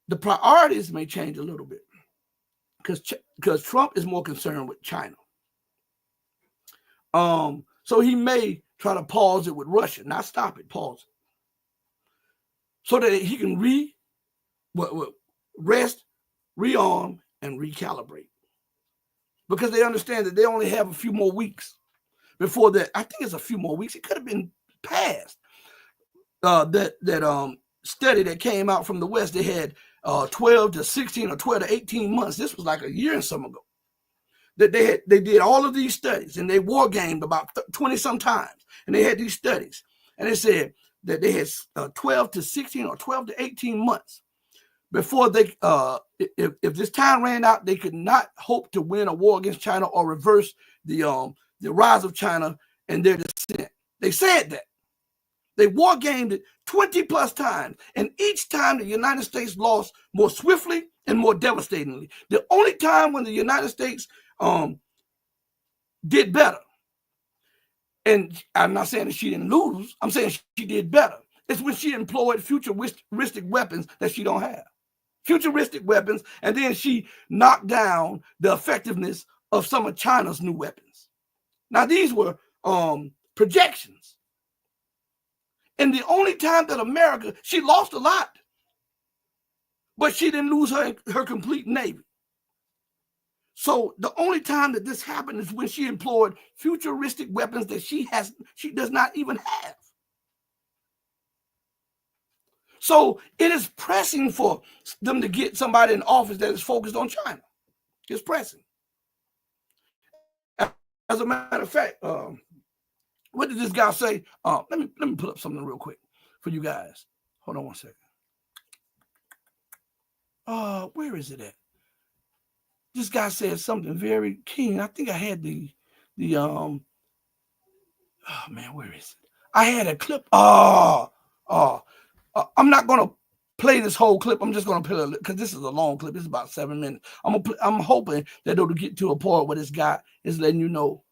The priorities may change a little bit because Trump is more concerned with China. So he may try to pause it with Russia, not stop it, pause it. So that he can rest, rearm, and recalibrate. Because they understand that they only have a few more weeks before that. I think it's a few more weeks. It could have been past. That study that came out from the West, they had 12 to 16 or 12 to 18 months. This was like a year and some ago. That they did all of these studies and they war gamed about 20 some times. And they had these studies. And they said that they had 12 to 16 or 12 to 18 months before they, if this time ran out, they could not hope to win a war against China or reverse the rise of China and their descent. They said that. They war gamed it 20 plus times. And each time the United States lost more swiftly and more devastatingly. The only time when the United States did better, and I'm not saying that she didn't lose, I'm saying she did better, it's when she employed futuristic weapons that she don't have. Futuristic weapons, and then she knocked down the effectiveness of some of China's new weapons. Now, these were projections. And the only time that America, she lost a lot, but she didn't lose her complete Navy. So the only time that this happened is when she employed futuristic weapons that she does not even have. So it is pressing for them to get somebody in office that is focused on China. It's pressing. As a matter of fact, what did this guy say? Let me pull up something real quick for you guys. Hold on one second. Where is it at? This guy said something very keen. I think I had oh man, where is it? I had a clip. I'm not gonna play this whole clip. I'm just gonna play it because this is a long clip. It's about 7 minutes. I'm hoping that it'll get to a point where this guy is letting you know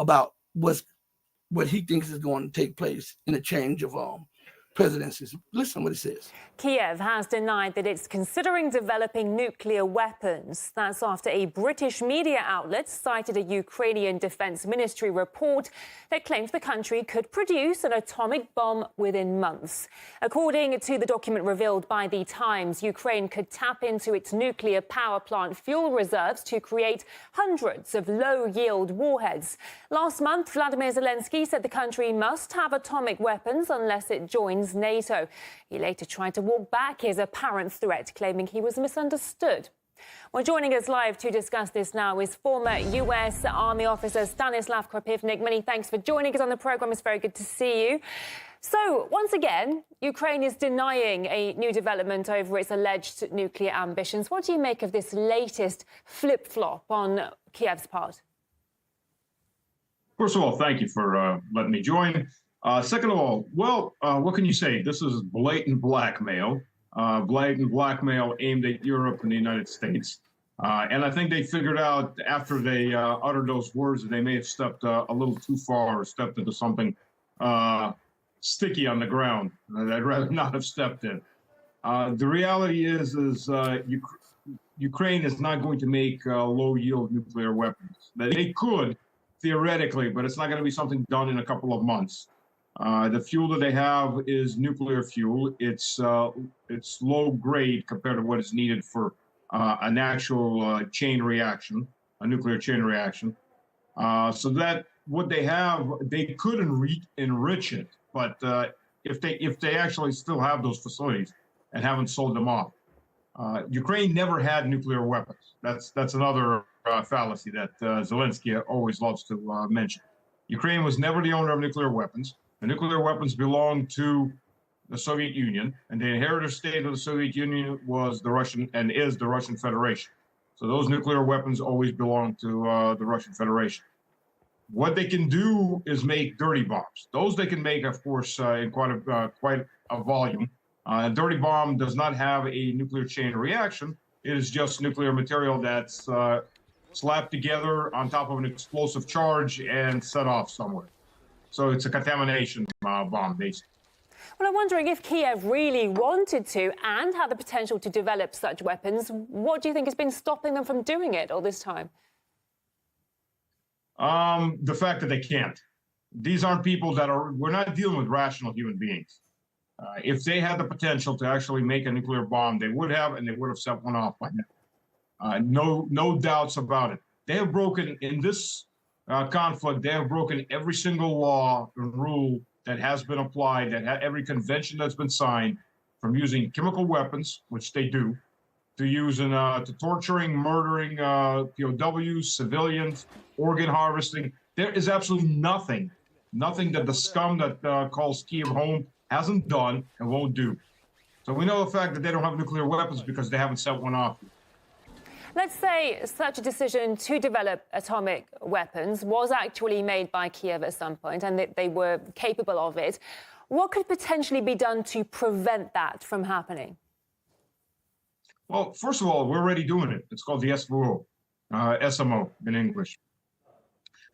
about what he thinks is going to take place in a change of presidencies. Listen to what it says. Kiev has denied that it's considering developing nuclear weapons. That's after a British media outlet cited a Ukrainian Defense Ministry report that claims the country could produce an atomic bomb within months. According to the document revealed by The Times, Ukraine could tap into its nuclear power plant fuel reserves to create hundreds of low-yield warheads. Last month, Vladimir Zelensky said the country must have atomic weapons unless it joins NATO. He later tried to walk back his apparent threat, claiming he was misunderstood. Well, joining us live to discuss this now is former U.S. Army officer Stanislav Kropivnik. Many thanks for joining us on the program. It's very good to see you. So, once again, Ukraine is denying a new development over its alleged nuclear ambitions. What do you make of this latest flip-flop on Kiev's part? First of all, thank you for letting me join. Second of all, well, what can you say? This is blatant blackmail aimed at Europe and the United States. And I think they figured out after they uttered those words that they may have stepped a little too far or stepped into something sticky on the ground that I'd rather not have stepped in. The reality is Ukraine is not going to make low-yield nuclear weapons. They could, theoretically, but it's not going to be something done in a couple of months. The fuel that they have is nuclear fuel. It's low grade compared to what is needed for an actual chain reaction, a nuclear chain reaction. So that what they have, they could enrich it, but if they actually still have those facilities and haven't sold them off, Ukraine never had nuclear weapons. That's another fallacy that Zelensky always loves to mention. Ukraine was never the owner of nuclear weapons. The nuclear weapons belonged to the Soviet Union, and the inheritor state of the Soviet Union was the Russian and is the Russian Federation. So those nuclear weapons always belong to the Russian Federation. What they can do is make dirty bombs. Those they can make, of course, in quite a volume. A dirty bomb does not have a nuclear chain reaction. It is just nuclear material that's slapped together on top of an explosive charge and set off somewhere. So it's a contamination bomb, basically. Well, I'm wondering if Kiev really wanted to and had the potential to develop such weapons, what do you think has been stopping them from doing it all this time? The fact that they can't. These aren't people we're not dealing with rational human beings. If they had the potential to actually make a nuclear bomb, they would have, and they would have set one off by now. No doubts about it. They have broken, in this conflict, they have broken every single law and rule that has been applied, every convention that's been signed, from using chemical weapons, which they do, to using to torturing, murdering POWs, civilians, organ harvesting. There is absolutely nothing that the scum that calls Kiev home hasn't done and won't do. So we know the fact that they don't have nuclear weapons because they haven't set one off. Let's say such a decision to develop atomic weapons was actually made by Kiev at some point and that they were capable of it. What could potentially be done to prevent that from happening? Well, first of all, we're already doing it. It's called the SVO, SMO in English.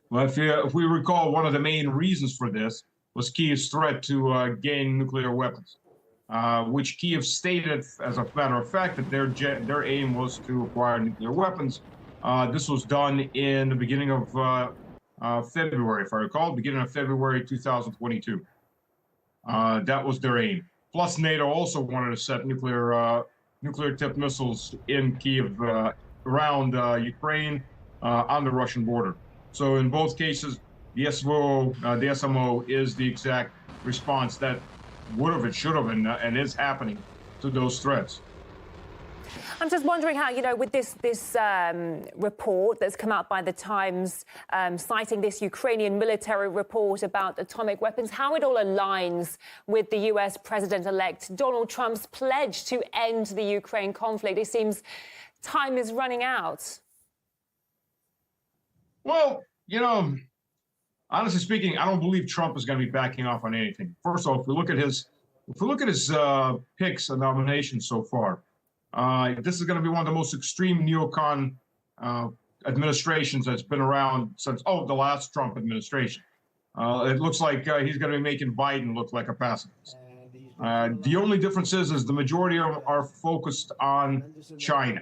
Well, if we recall, one of the main reasons for this was Kiev's threat to gain nuclear weapons. Which Kiev stated, as a matter of fact, that their aim was to acquire nuclear weapons. This was done in the beginning of February, if I recall, beginning of February 2022. That was their aim. Plus, NATO also wanted to set nuclear-tipped missiles in Kiev around Ukraine on the Russian border. So in both cases, the SMO is the exact response that would have, it should have, and is happening to those threats. I'm just wondering how, you know, with this report that's come out by the Times, citing this Ukrainian military report about atomic weapons, how it all aligns with the US President-elect Donald Trump's pledge to end the Ukraine conflict. It seems time is running out. Well, you know, honestly speaking, I don't believe Trump is going to be backing off on anything. First of all, if we look at his picks and nominations so far, this is going to be one of the most extreme neocon administrations that's been around since the last Trump administration. It looks like he's going to be making Biden look like a pacifist. The only difference is the majority of them are focused on China,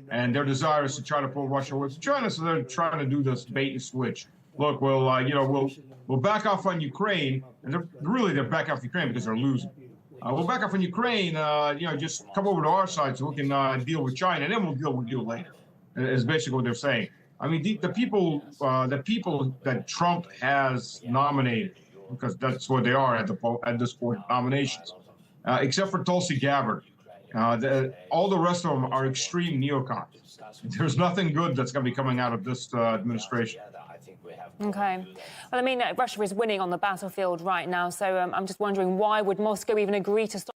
and their desire is to try to pull Russia away from China. So they're trying to do this bait and switch. Look, we'll back off on Ukraine, and they're back off Ukraine because they're losing. We'll back off on Ukraine. Just come over to our side so we can deal with China, and then we'll deal with you later. Is basically what they're saying. I mean, the people that Trump has nominated, because that's what they are at this point, nominations, except for Tulsi Gabbard. All the rest of them are extreme neocons. There's nothing good that's going to be coming out of this administration. Okay. Well, I mean, Russia is winning on the battlefield right now, so I'm just wondering, why would Moscow even agree to stop?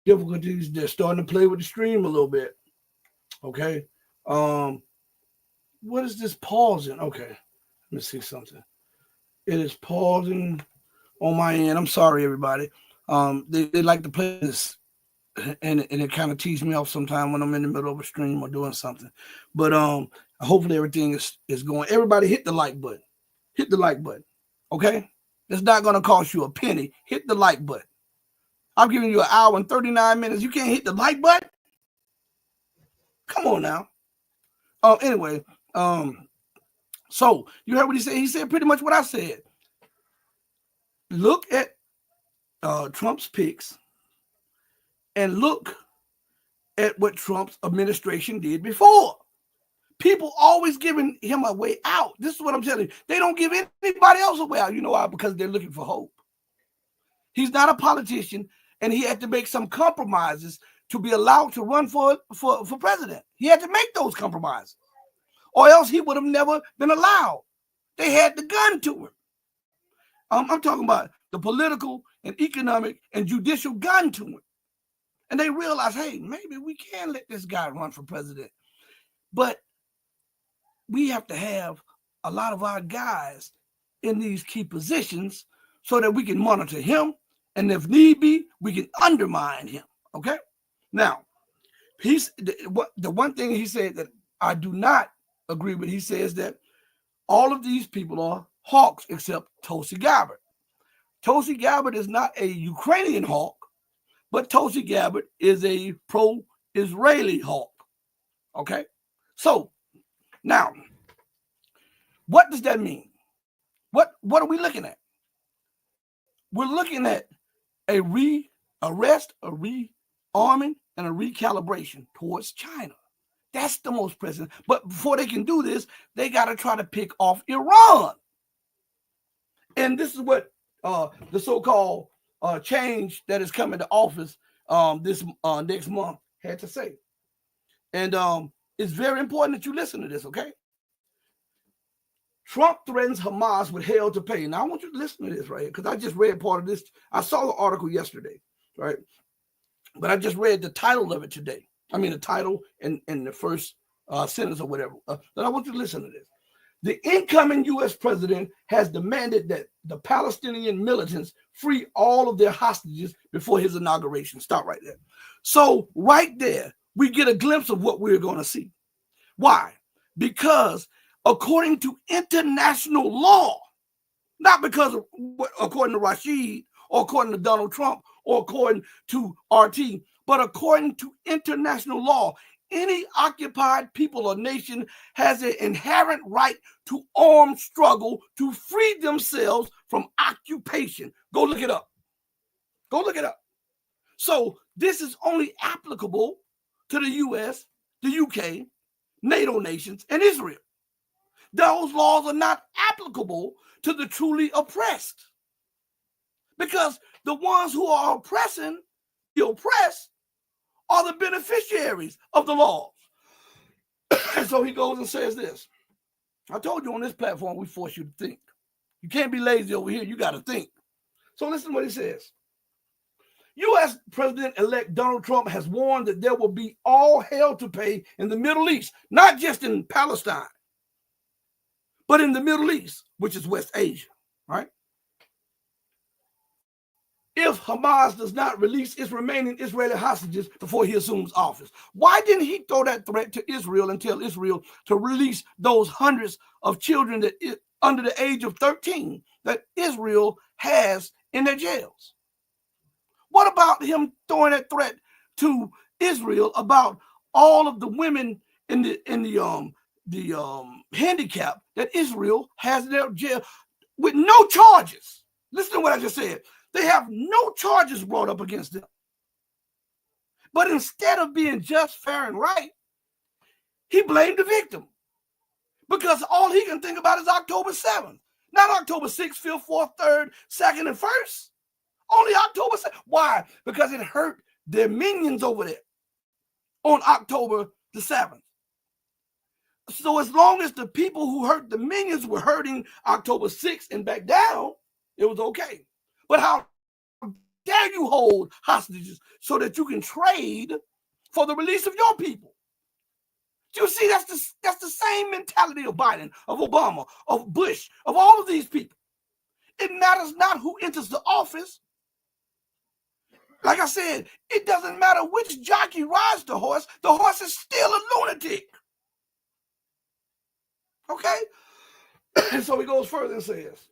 Difficulties, they're starting to play with the stream a little bit. Okay. What is this pausing? Okay. Let me see something. It is pausing on my end. I'm sorry, everybody. They like to play this, and it kind of teases me off sometimes when I'm in the middle of a stream or doing something. But hopefully everything is going. Everybody hit the like button. Hit the like button. Okay? It's not going to cost you a penny. Hit the like button. I'm giving you an hour and 39 minutes. You can't hit the like button? Come on now. Anyway, so you heard what he said? He said pretty much what I said. Look at Trump's picks and look at what Trump's administration did before. People always giving him a way out. This is what I'm telling you. They don't give anybody else a way out. You know why? Because they're looking for hope. He's not a politician, and he had to make some compromises to be allowed to run for president. He had to make those compromises, or else he would have never been allowed. They had the gun to him. I'm talking about the political and economic and judicial gun to him. And they realized, hey, maybe we can let this guy run for president. But we have to have a lot of our guys in these key positions so that we can monitor him. And if need be, we can undermine him. Okay? Now, the one thing he said that I do not agree with, he says that all of these people are hawks except Tulsi Gabbard. Tulsi Gabbard is not a Ukrainian hawk, but Tulsi Gabbard is a pro-Israeli hawk. Okay? So, now, what does that mean? What are we looking at? We're looking at a rearrest, a rearming, and a recalibration towards China. That's the most pressing. But before they can do this, they got to try to pick off Iran. And this is what the so-called change that is coming to office this next month had to say. And it's very important that you listen to this, okay? Trump threatens Hamas with hell to pay. Now, I want you to listen to this right here, because I just read part of this. I saw the article yesterday, right? But I just read the title of it today. I mean, the title and the first sentence or whatever. But I want you to listen to this. The incoming U.S. president has demanded that the Palestinian militants free all of their hostages before his inauguration. Stop right there. So right there, we get a glimpse of what we're going to see. Why? Because according to international law, not because of according to Rashid or according to Donald Trump or according to RT, but according to international law, any occupied people or nation has an inherent right to armed struggle to free themselves from occupation. Go look it up. Go look it up. So this is only applicable to the U.S., the UK, NATO nations, and Israel. Those laws are not applicable to the truly oppressed, because the ones who are oppressing the oppressed are the beneficiaries of the laws. And so he goes and says this. I told you on this platform, we force you to think. You can't be lazy over here. You got to think. So listen to what he says. U.S. President-elect Donald Trump has warned that there will be all hell to pay in the Middle East, not just in Palestine, but in the Middle East, which is West Asia, right? If Hamas does not release its remaining Israeli hostages before he assumes office. Why didn't he throw that threat to Israel and tell Israel to release those hundreds of children that under the age of 13 that Israel has in their jails? What about him throwing that threat to Israel about all of the women in the handicap that Israel has in their jail with no charges? Listen to what I just said. They have no charges brought up against them. But instead of being just, fair, and right, he blamed the victim, because all he can think about is October 7th, not October 6th, 5th, 4th, 3rd, 2nd, and 1st. Only October 7th. Why? Because it hurt their minions over there on October the 7th. So as long as the people who hurt the minions were hurting October 6th and back down, it was okay. But how dare you hold hostages so that you can trade for the release of your people? You see, that's the same mentality of Biden, of Obama, of Bush, of all of these people. It matters not who enters the office. Like I said, it doesn't matter which jockey rides the horse is still a lunatic. Okay? And so he goes further and says,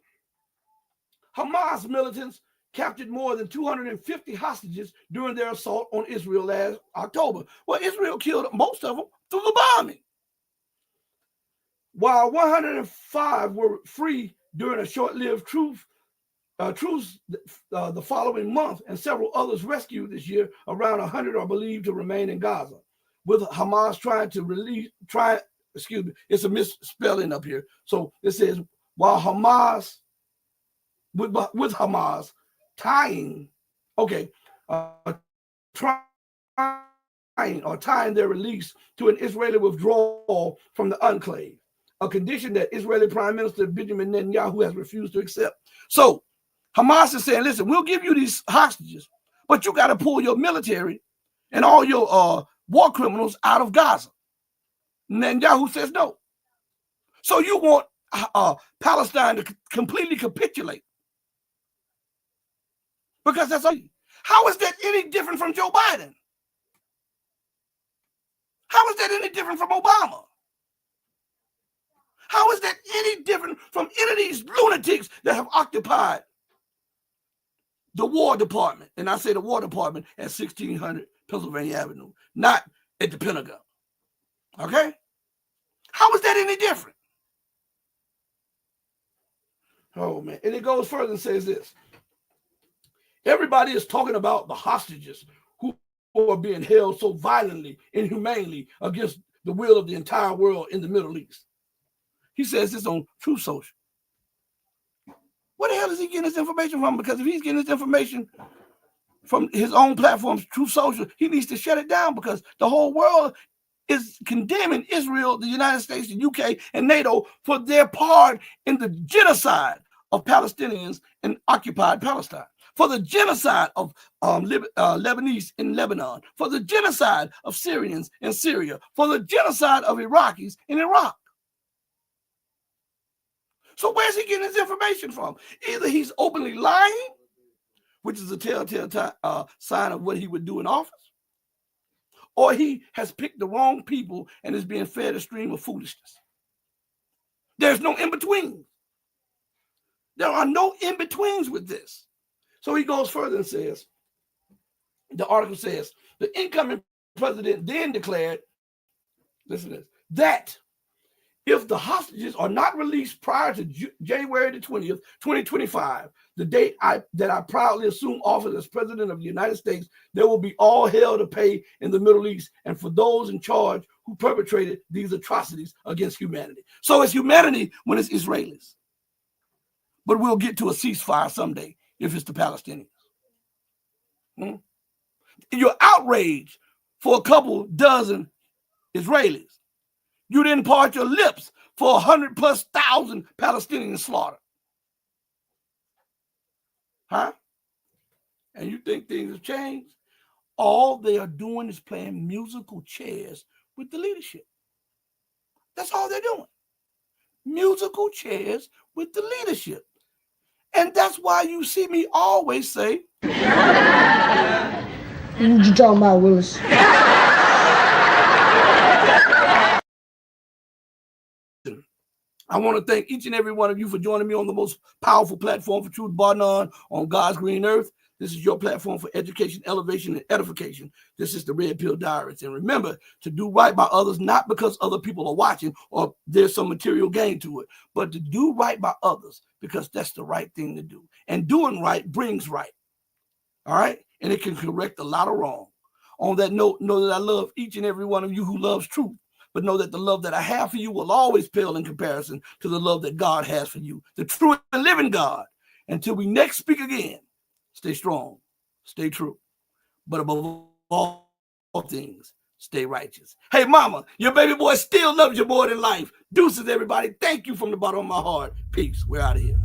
Hamas militants captured more than 250 hostages during their assault on Israel last October. Well, Israel killed most of them through the bombing, while 105 were free during a short-lived truce the following month, and several others rescued this year. Around 100 are believed to remain in Gaza, with Hamas it's a misspelling up here. So it says, while Hamas, with Hamas tying their release to an Israeli withdrawal from the enclave, a condition that Israeli Prime Minister Benjamin Netanyahu has refused to accept. So Hamas is saying, listen, we'll give you these hostages, but you got to pull your military and all your war criminals out of Gaza. Netanyahu says no. So you want Palestine to completely capitulate, because that's all. How is that any different from Joe Biden? How is that any different from Obama? How is that any different from any of these lunatics that have occupied the War Department? And I say the War Department at 1600 Pennsylvania Avenue, not at the Pentagon. Okay? How is that any different? Oh, man. And it goes further and says this. Everybody is talking about the hostages who are being held so violently, inhumanely against the will of the entire world in the Middle East. He says this on Truth Social. Where the hell is he getting this information from? Because if he's getting this information from his own platforms, Truth Social, he needs to shut it down, because the whole world is condemning Israel, the United States, the UK, and NATO for their part in the genocide of Palestinians in occupied Palestine, for the genocide of Lebanese in Lebanon, for the genocide of Syrians in Syria, for the genocide of Iraqis in Iraq. So where's he getting his information from? Either he's openly lying, which is a telltale sign of what he would do in office, or he has picked the wrong people and is being fed a stream of foolishness. There's no in-between. There are no in-betweens with this. So he goes further and says, the article says, the incoming president then declared, listen to this, that if the hostages are not released prior to January the 20th, 2025, the date that I proudly assume office as President of the United States, there will be all hell to pay in the Middle East and for those in charge who perpetrated these atrocities against humanity. So it's humanity when it's Israelis. But we'll get to a ceasefire someday if it's the Palestinians. You're outraged for a couple dozen Israelis. You didn't part your lips for 100,000+ Palestinians slaughtered. Huh? And you think things have changed? All they are doing is playing musical chairs with the leadership. That's all they're doing. Musical chairs with the leadership. And that's why you see me always say, What you talking about, Willis? I want to thank each and every one of you for joining me on the most powerful platform for truth, bar none, on God's green earth. This is your platform for education, elevation, and edification. This is the Red Pill Diaries. And remember to do right by others, not because other people are watching or there's some material gain to it, but to do right by others because that's the right thing to do. And doing right brings right. All right? And it can correct a lot of wrong. On that note, know that I love each and every one of you who loves truth. But know that the love that I have for you will always pale in comparison to the love that God has for you, the true and living God. Until we next speak again, stay strong, stay true, but above all things, stay righteous. Hey, mama, your baby boy still loves you more than life. Deuces, everybody. Thank you from the bottom of my heart. Peace. We're out of here.